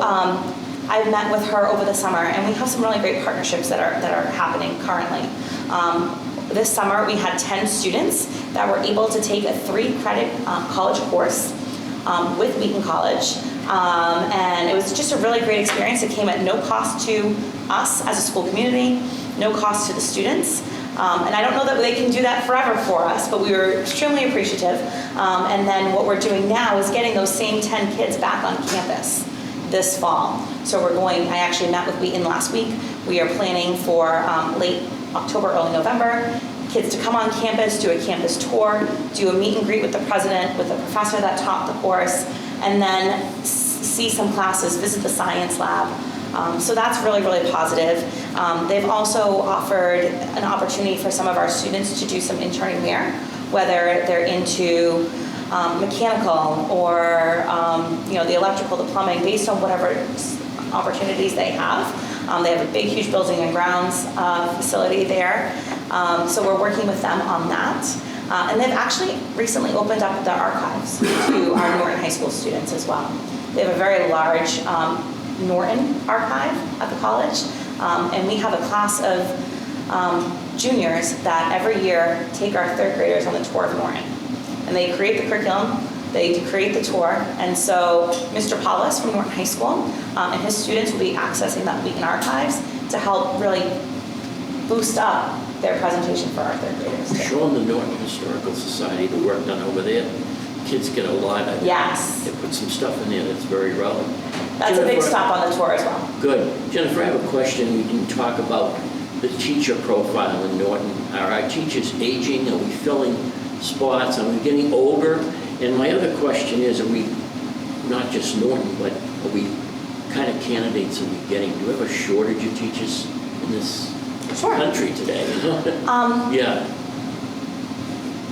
I've met with her over the summer, and we have some really great partnerships that are happening currently. This summer, we had 10 students that were able to take a 3-credit college course with Wheaton College. And it was just a really great experience. It came at no cost to us as a school community, no cost to the students. And I don't know that they can do that forever for us, but we were extremely appreciative. And then what we're doing now is getting those same 10 kids back on campus this fall. So I actually met with Wheaton last week. We are planning for late October, early November, kids to come on campus, do a campus tour, do a meet and greet with the president, with the professor that taught the course, and then see some classes, visit the science lab. So that's really, really positive. They've also offered an opportunity for some of our students to do some interning there, whether they're into mechanical or the electrical, the plumbing, based on whatever opportunities they have. They have a big, huge building and grounds facility there. So we're working with them on that. And they've actually recently opened up the archives to our Norton High School students as well. They have a very large Norton archive at the college. And we have a class of juniors that every year take our 3rd graders on the tour of Norton. And they create the curriculum, they create the tour, and so Mr. Paulus from Norton High School and his students will be accessing that Wheaton archives to help really boost up their presentation for our 3rd graders. Show them the Norton Historical Society, the work done over there. Kids get a lot. Yes. They put some stuff in there that's very relevant. That's Jennifer, a big stop on the tour as well. Good. Jennifer, I have a question. We can talk about the teacher profile in Norton. Are our teachers aging? Are we filling spots? Are we getting older? And my other question is, are we, not just Norton, but are we kind of candidates are we getting? Do we have a shortage of teachers in this country today? Yeah.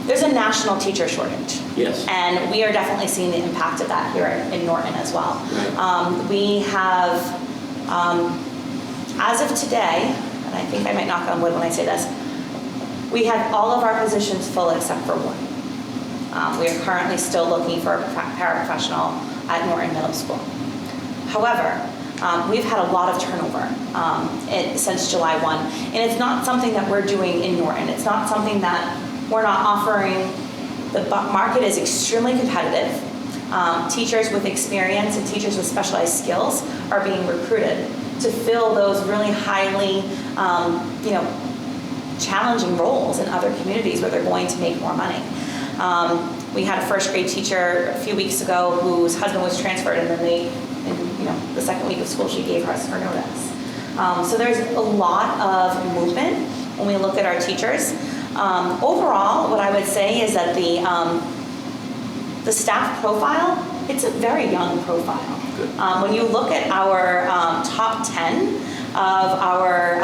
There's a national teacher shortage. Yes. And we are definitely seeing the impact of that here in Norton as well. Right. We have, as of today, and I think I might knock on wood when I say this, we have all of our positions full except for one. We are currently still looking for a paraprofessional at Norton Middle School. However, we've had a lot of turnover since July 1. And it's not something that we're doing in Norton. It's not something that we're not offering. The market is extremely competitive. Teachers with experience and teachers with specialized skills are being recruited to fill those really highly, challenging roles in other communities where they're going to make more money. We had a 1st grade teacher a few weeks ago whose husband was transferred, and then the 2nd week of school she gave us her notice. So there's a lot of movement when we look at our teachers. Overall, what I would say is that the staff profile, it's a very young profile. When you look at our top 10 of our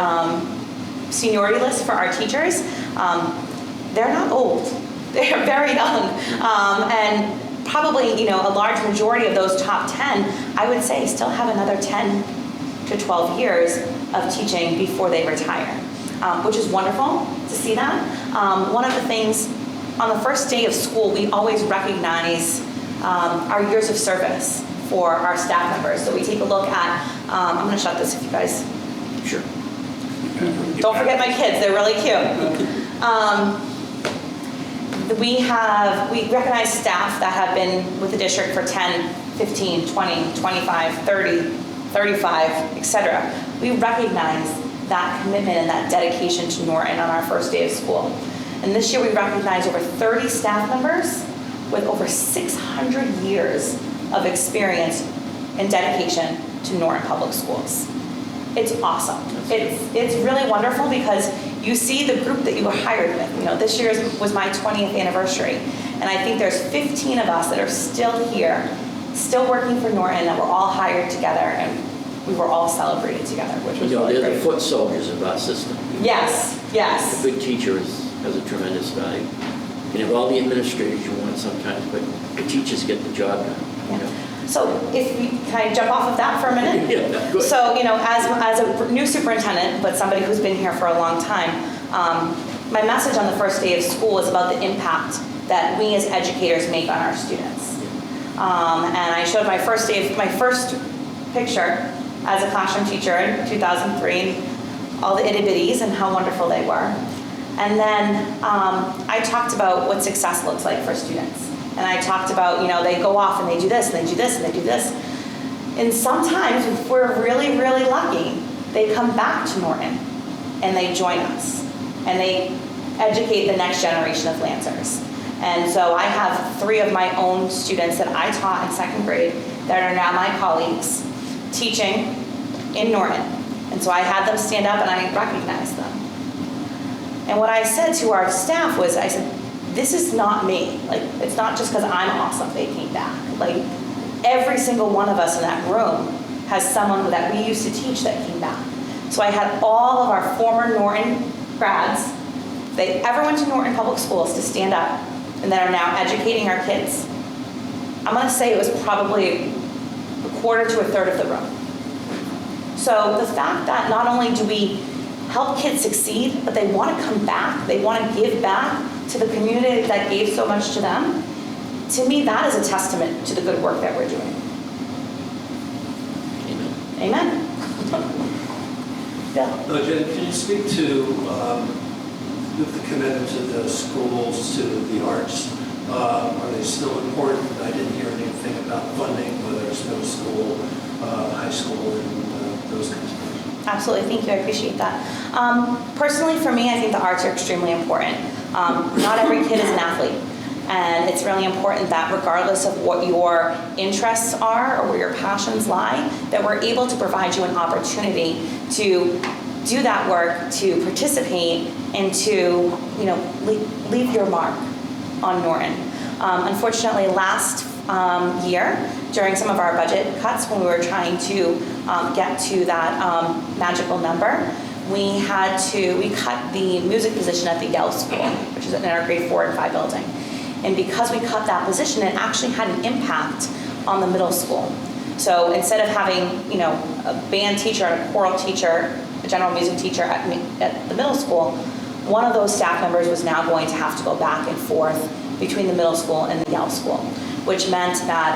seniority list for our teachers, they're not old. They're very young. And probably, a large majority of those top 10, I would say, still have another 10 to 12 years of teaching before they retire, which is wonderful to see that. One of the things, on the first day of school, we always recognize our years of service for our staff members. So we take a look at, I'm going to shut this if you guys, Sure. don't forget my kids, they're really cute. We recognize staff that have been with the district for 10, 15, 20, 25, 30, 35, etc. We recognize that commitment and that dedication to Norton on our first day of school. And this year we recognize over 30 staff members with over 600 years of experience and dedication to Norton Public Schools. It's awesome. It's really wonderful because you see the group that you were hired with. This year was my 20th anniversary, and I think there's 15 of us that are still here, still working for Norton, that were all hired together, and we were all celebrated together, which was really They're great. the foot soldiers of our system. Yes, yes. A good teacher has a tremendous value. You can have all the administrators you want sometimes, but the teachers get the job done. Yeah. So can I jump off of that for a minute? Yeah, good. So, as a new superintendent, but somebody who's been here for a long time, my message on the first day of school is about the impact that we as educators make on our students. And I showed my first picture as a classroom teacher in 2003, and all the itty bitties and how wonderful they were. And then I talked about what success looks like for students. And I talked about, they go off and they do this, and they do this, and they do this. And sometimes, if we're really, really lucky, they come back to Norton and they join us. And they educate the next generation of Lancers. And so I have 3 of my own students that I taught in 2nd grade that are now my colleagues teaching in Norton. And so I had them stand up and I recognized them. And what I said to our staff was, I said, this is not me. It's not just because I'm awesome they came back. Every single one of us in that room has someone that we used to teach that came back. So I had all of our former Norton grads, if they ever went to Norton Public Schools, to stand up and that are now educating our kids. I'm going to say it was probably a quarter to a third of the room. So the fact that not only do we help kids succeed, but they want to come back, they want to give back to the community that gave so much to them, to me, that is a testament to the good work that we're doing. Amen. Amen. Bill? Jen, can you speak to with the commitment to the schools, to the arts? Are they still important? I didn't hear anything about funding, whether it's middle school, high school, and those kinds of things. Absolutely, thank you, I appreciate that. Personally, for me, I think the arts are extremely important. Not every kid is an athlete, and it's really important that regardless of what your interests are or where your passions lie, that we're able to provide you an opportunity to do that work, to participate, and to leave your mark on Norton. Unfortunately, last year, during some of our budget cuts, when we were trying to get to that magical number, we cut the music position at the Yale School, which is in our grade 4 and 5 building. And because we cut that position, it actually had an impact on the middle school. So instead of having, a band teacher and a choral teacher, a general music teacher at the middle school, one of those staff members was now going to have to go back and forth between the middle school and the Yale School, which meant that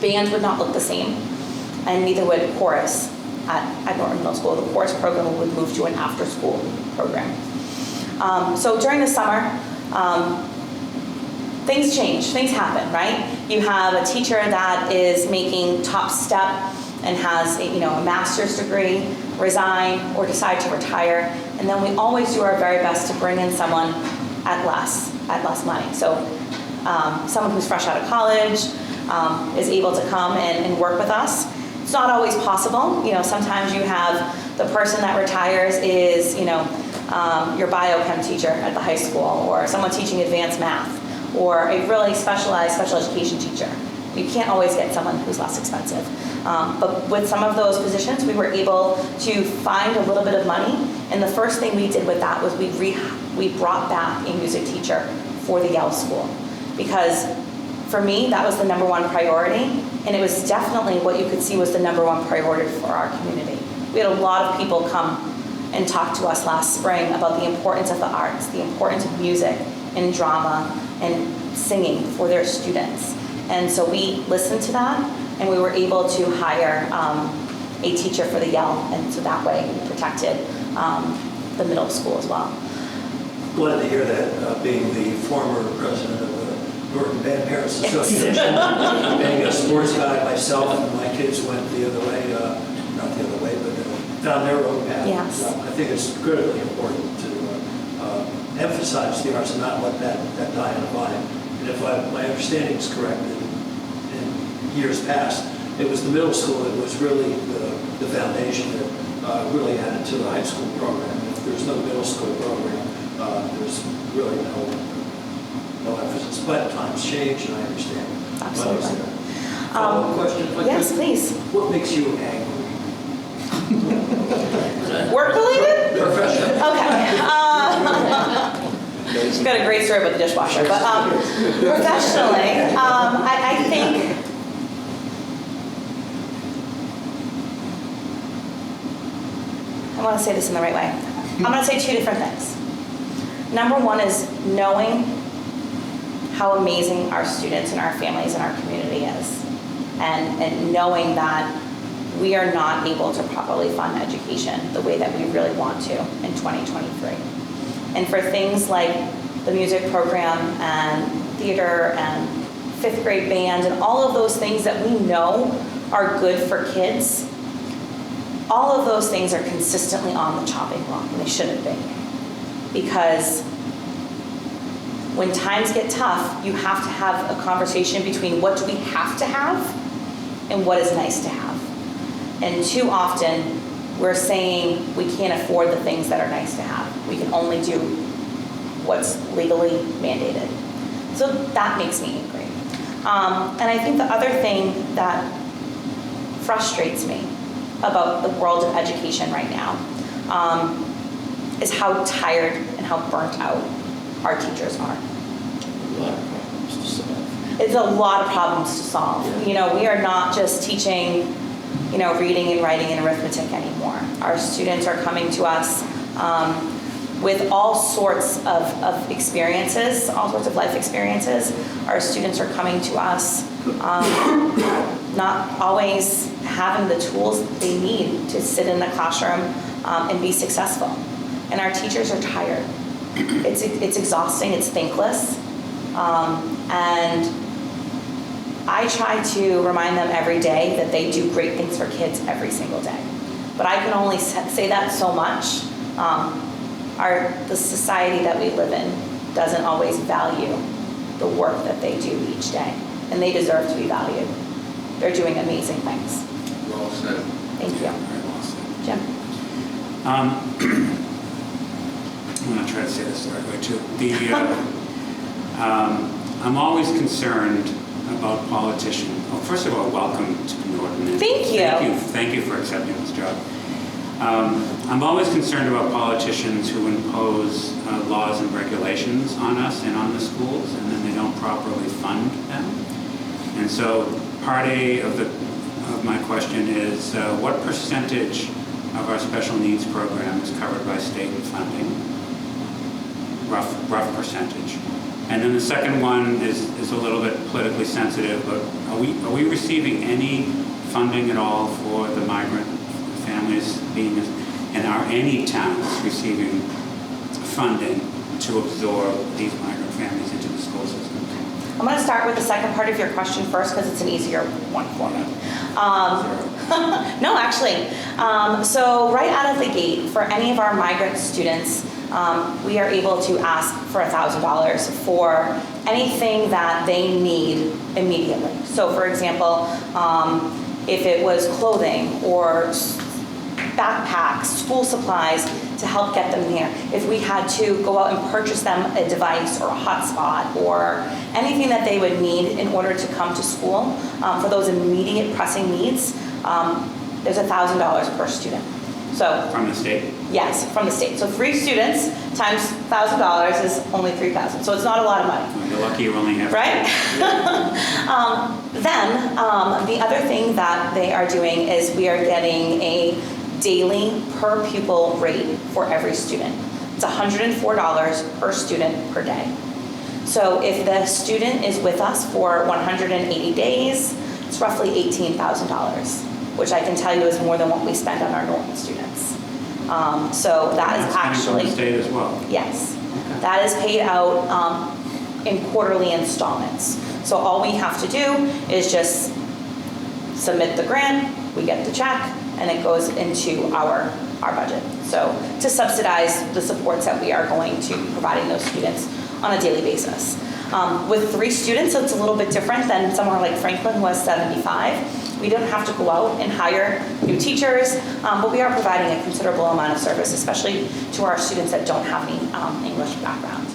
band would not look the same, and neither would chorus at Norton Middle School. The chorus program would move to an after-school program. So during the summer, things change, things happen, right? You have a teacher that is making top step and has a master's degree, resign, or decide to retire, and then we always do our very best to bring in someone at less money. So someone who's fresh out of college is able to come and work with us. It's not always possible. Sometimes you have the person that retires is, your biochem teacher at the high school, or someone teaching advanced math, or a really specialized special education teacher. You can't always get someone who's less expensive. But with some of those positions, we were able to find a little bit of money. And the first thing we did with that was we brought back a music teacher for the Yale School. Because For me, that was the number one priority, and it was definitely what you could see was the number one priority for our community. We had a lot of people come and talk to us last spring about the importance of the arts, the importance of music and drama and singing for their students. And so we listened to that, and we were able to hire a teacher for the yell, and so that way we protected the middle school as well. Glad to hear that, being the former president of the Norton Band Parents Association, being a sports guy myself, and my kids went the other way, not the other way, but found their own path. Yes. So I think it's critically important to emphasize the arts and not let that die on the vine. And if my understanding is correct, in years past, it was the middle school that was really the foundation that really added to the high school program. If there's no middle school program, there's really no emphasis. But times change, and I understand. Absolutely. Follow-up question, if I Yes, could? please. What makes you angry? Work related? Professional. Okay. She's got a great story about the dishwasher, but professionally, I think I want to say this in the right way. I'm going to say two different things. Number one is knowing how amazing our students and our families and our community is, and knowing that we are not able to properly fund education the way that we really want to in 2023. And for things like the music program and theater and fifth grade band and all of those things that we know are good for kids, all of those things are consistently on the chopping block, and they shouldn't be. Because when times get tough, you have to have a conversation between what do we have to have and what is nice to have. And too often, we're saying we can't afford the things that are nice to have. We can only do what's legally mandated. So that makes me angry. And I think the other thing that frustrates me about the world of education right now is how tired and how burnt out our teachers are. A lot of problems to solve. It's a lot of problems to solve. You know, we are not just teaching, reading and writing and arithmetic anymore. Our students are coming to us with all sorts of experiences, all sorts of life experiences. Our students are coming to us not always having the tools they need to sit in the classroom and be successful. And our teachers are tired. It's exhausting, it's thankless. And I try to remind them every day that they do great things for kids every single day. But I can only say that so much. The society that we live in doesn't always value the work that they do each day. And they deserve to be valued. They're doing amazing things. Well said. Thank you. Very well said. Jim? I'm going to try to say this the right way too. I'm always concerned about politicians. Well, first of all, welcome to Norton. And Thank you. Thank you for accepting this job. I'm always concerned about politicians who impose laws and regulations on us and on the schools, and then they don't properly fund them. And so part A of my question is, what percentage of our special needs program is covered by state funding? Rough percentage. And then the second one is a little bit politically sensitive, but are we receiving any funding at all for the migrant families and are any towns receiving funding to absorb these migrant families into the school system? I'm going to start with the second part of your question first because it's an easier one for me. No, actually. So right out of the gate, for any of our migrant students, we are able to ask for $1,000 for anything that they need immediately. So for example, if it was clothing or backpacks, school supplies to help get them there. If we had to go out and purchase them a device or a hotspot or anything that they would need in order to come to school for those immediate pressing needs, there's $1,000 per student. So, From the state? yes, from the state. So 3 students times $1,000 is only $3,000. So it's not a lot of money. Well, you're lucky you only have. Right? The other thing that they are doing is we are getting a daily per pupil rate for every student. It's $104 per student per day. So if the student is with us for 180 days, it's roughly $18,000, which I can tell you is more than what we spend on our Norton students. So that is That's coming from the actually, state as well. yes, that is paid out in quarterly installments. So all we have to do is just submit the grant, we get the check, and it goes into our budget. So to subsidize the supports that we are going to be providing those students on a daily basis. With 3 students, it's a little bit different than somewhere like Franklin who has 75. We don't have to go out and hire new teachers, but we are providing a considerable amount of service, especially to our students that don't have any English background.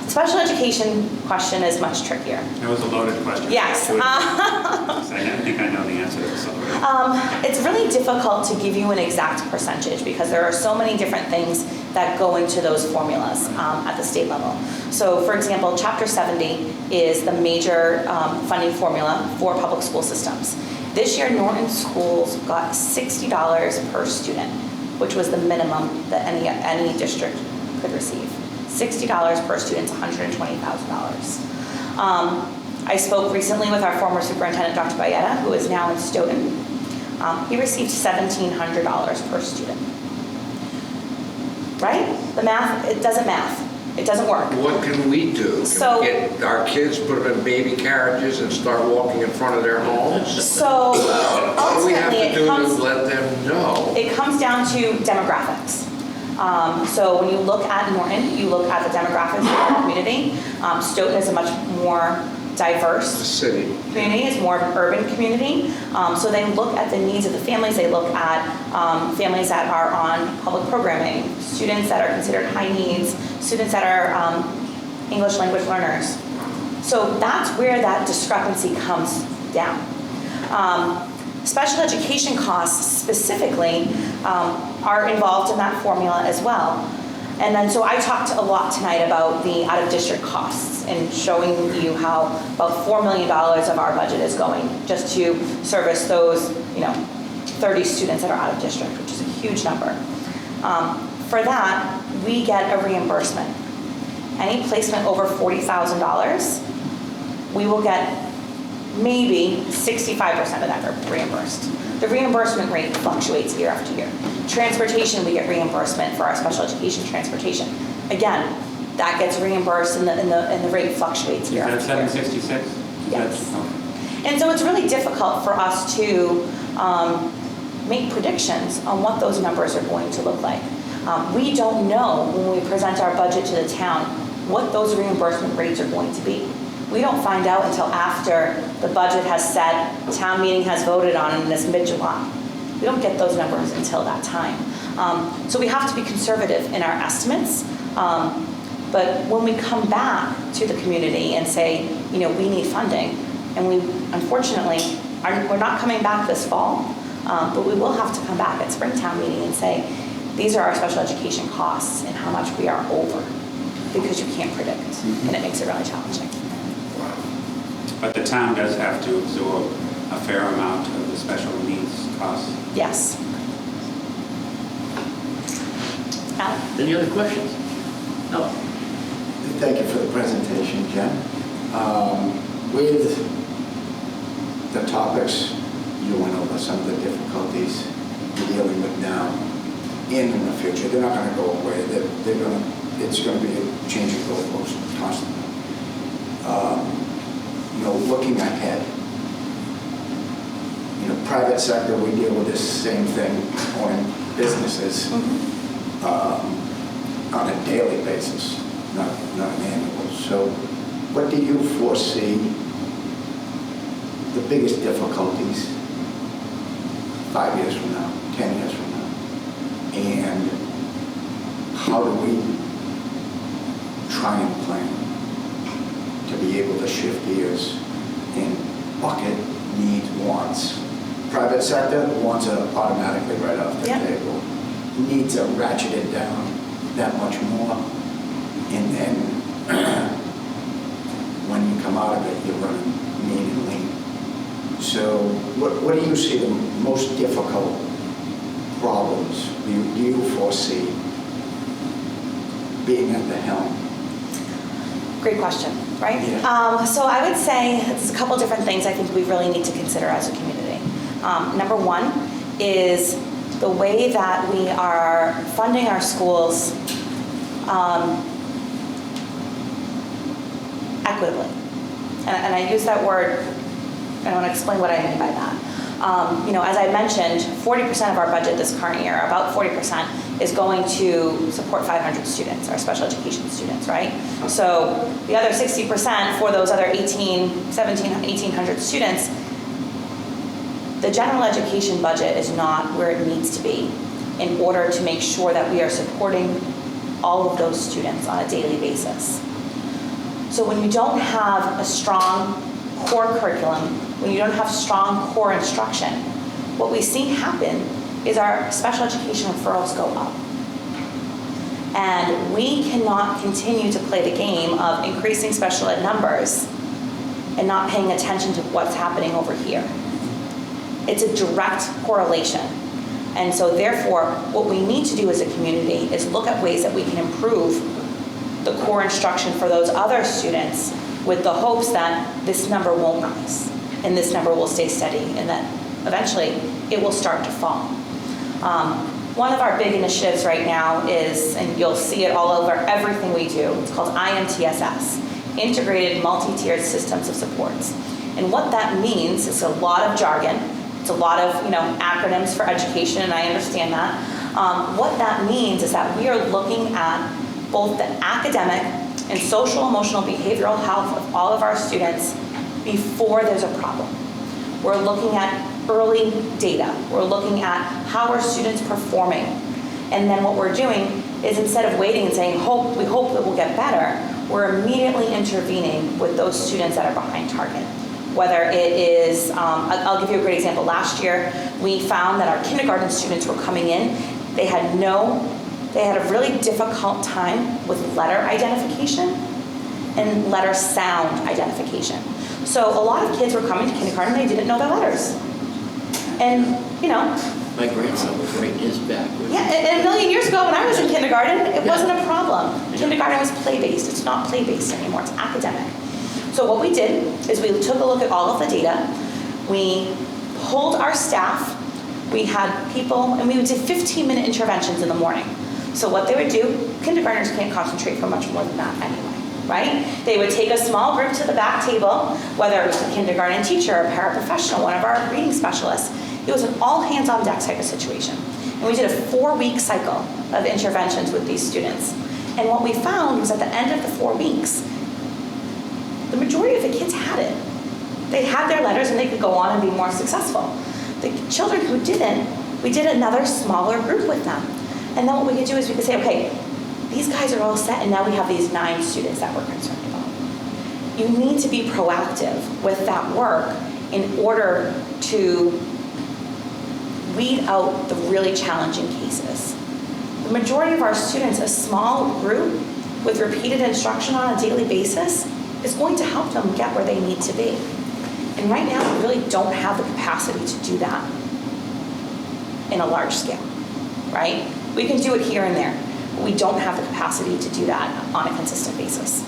Special education question is much trickier. That was a loaded question. Yes. I think I know the answer to this already. It's really difficult to give you an exact percentage because there are so many different things that go into those formulas at the state level. So for example, Chapter 70 is the major funding formula for public school systems. This year, Norton Schools got $60 per student, which was the minimum that any district could receive. $60 per student is $120,000. I spoke recently with our former superintendent, Dr. Bayetta, who is now in Stoughton. He received $1,700 per student. Right? The math, it doesn't math. It doesn't work. What can we do? So- Can we get our kids, put them in baby carriages and start walking in front of their homes? So What do we have ultimately, to do to let them know? it comes down to demographics. So when you look at Norton, you look at the demographics of our community. Stoughton is a much more The diverse city. community, is more of an urban community. So they look at the needs of the families. They look at families that are on public programming, students that are considered high needs, students that are English language learners. So that's where that discrepancy comes down. Special education costs specifically are involved in that formula as well. And then, so I talked a lot tonight about the out-of-district costs and showing you how about $4 million of our budget is going just to service those, 30 students that are out of district, which is a huge number. For that, we get a reimbursement. Any placement over $40,000, we will get maybe 65% of that reimbursed. The reimbursement rate fluctuates year after year. Transportation, we get reimbursement for our special education transportation. Again, that gets reimbursed and the rate fluctuates year Is after year. that 766? Yes. Okay. And so it's really difficult for us to make predictions on what those numbers are going to look like. We don't know when we present our budget to the town what those reimbursement rates are going to be. We don't find out until after the budget has set, town meeting has voted on it, and it's mid-July. We don't get those numbers until that time. So we have to be conservative in our estimates. But when we come back to the community and say, we need funding, and we unfortunately, we're not coming back this fall, but we will have to come back at Springtown meeting and say, these are our special education costs and how much we are over, because you can't predict, and it makes it really challenging. But the town does have to absorb a fair amount of the special needs costs. Yes. Al? Any other questions? No. Thank you for the presentation, Jen. With the topics, you went over some of the difficulties you're dealing with now and in the future. They're not going to go away. It's going to be a changing goalpost constantly. Looking ahead, private sector, we deal with this same thing on businesses on a daily basis, not an annual. So what do you foresee the biggest difficulties 5 years from now, 10 years from now? And how do we try and plan to be able to shift gears and bucket needs, wants Private sector wants it automatically right off the Yeah. table. Needs to ratchet it down that much more. And then when you come out of it, you're running mean and lean. So what do you see the most difficult problems do you foresee being at the helm? Great question, right? Yeah. So I would say there's a couple different things I think we really need to consider as a community. Number one is the way that we are funding our schools equitably. And I use that word, and I want to explain what I mean by that. As I mentioned, 40% of our budget this current year, about 40%, is going to support 500 students, our special education students, right? So the other 60% for those other 1,800 students, the general education budget is not where it needs to be in order to make sure that we are supporting all of those students on a daily basis. So when you don't have a strong core curriculum, when you don't have strong core instruction, what we see happen is our special education referrals go up. And we cannot continue to play the game of increasing special ed numbers and not paying attention to what's happening over here. It's a direct correlation. And so therefore, what we need to do as a community is look at ways that we can improve the core instruction for those other students with the hopes that this number won't rise and this number will stay steady and that eventually it will start to fall. One of our big initiatives right now is, and you'll see it all over everything we do, it's called IMTSS, Integrated Multi-Tiered Systems of Supports. And what that means is a lot of jargon, it's a lot of acronyms for education, and I understand that. What that means is that we are looking at both the academic and social, emotional, behavioral health of all of our students before there's a problem. We're looking at early data. We're looking at how are students performing. And then what we're doing is instead of waiting and saying, we hope that we'll get better, we're immediately intervening with those students that are behind target. Whether it is, I'll give you a great example. Last year, we found that our kindergarten students were coming in. They had a really difficult time with letter identification and letter sound identification. So a lot of kids were coming to kindergarten, they didn't know their letters. And, My grandson was writing his backwards. yeah, and a million years ago when I was in kindergarten, it wasn't a problem. Kindergarten was play-based. It's not play-based anymore, it's academic. So what we did is we took a look at all of the data. We pulled our staff. We had people, and we did 15-minute interventions in the morning. So what they would do, kindergartners can't concentrate for much more than that anyway, right? They would take a small group to the back table, whether it was a kindergarten teacher, a paraprofessional, one of our reading specialists. It was an all hands on deck type of situation. And we did a 4-week cycle of interventions with these students. And what we found was at the end of the 4 weeks, the majority of the kids had it. They had their letters and they could go on and be more successful. The children who didn't, we did another smaller group with them. And then what we could do is we could say, okay, these guys are all set and now we have these 9 students that we're concerned about. You need to be proactive with that work in order to weed out the really challenging cases. The majority of our students, a small group with repeated instruction on a daily basis is going to help them get where they need to be. And right now, we really don't have the capacity to do that in a large scale, right? We can do it here and there, but we don't have the capacity to do that on a consistent basis.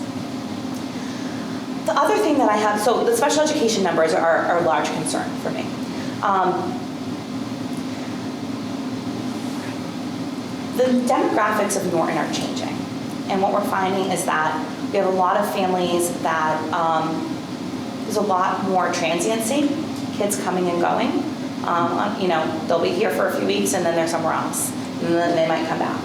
The other thing that I have, so the special education numbers are a large concern for me. The demographics of Norton are changing. And what we're finding is that we have a lot of families that there's a lot more transiency, kids coming and going. They'll be here for a few weeks and then they're somewhere else. And then they might come back.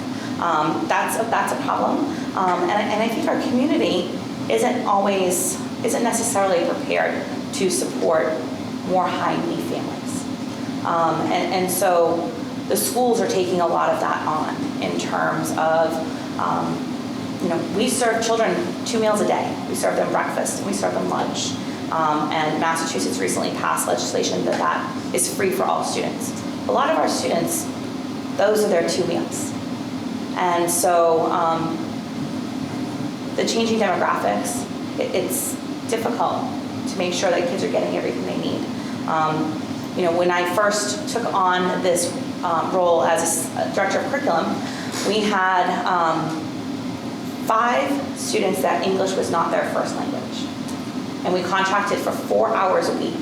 That's a problem. And I think our community isn't necessarily prepared to support more high-need families. And so the schools are taking a lot of that on in terms of, we serve children 2 meals a day. We serve them breakfast and we serve them lunch. And Massachusetts recently passed legislation that is free for all students. A lot of our students, those are their 2 meals. And so the changing demographics, it's difficult to make sure that kids are getting everything they need. When I first took on this role as a director of curriculum, we had 5 students that English was not their first language. And we contracted for 4 hours a week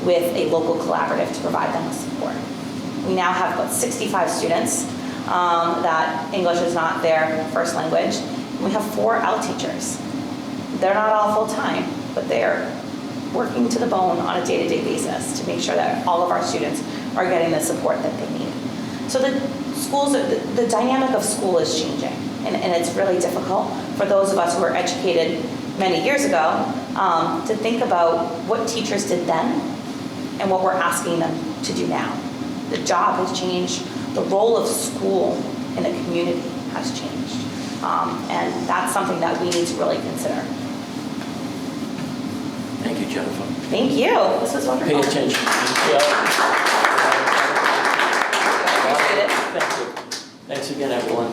with a local collaborative to provide them with support. We now have about 65 students that English is not their first language. And we have 4 out teachers. They're not all full-time, but they're working to the bone on a day-to-day basis to make sure that all of our students are getting the support that they need. So the dynamic of school is changing, and it's really difficult for those of us who were educated many years ago to think about what teachers did then and what we're asking them to do now. The job has changed. The role of school in the community has changed. And that's something that we need to really consider. Thank you, Jennifer. Thank you. This was wonderful. Pay attention. Appreciate it. Thank you. Thanks again, everyone.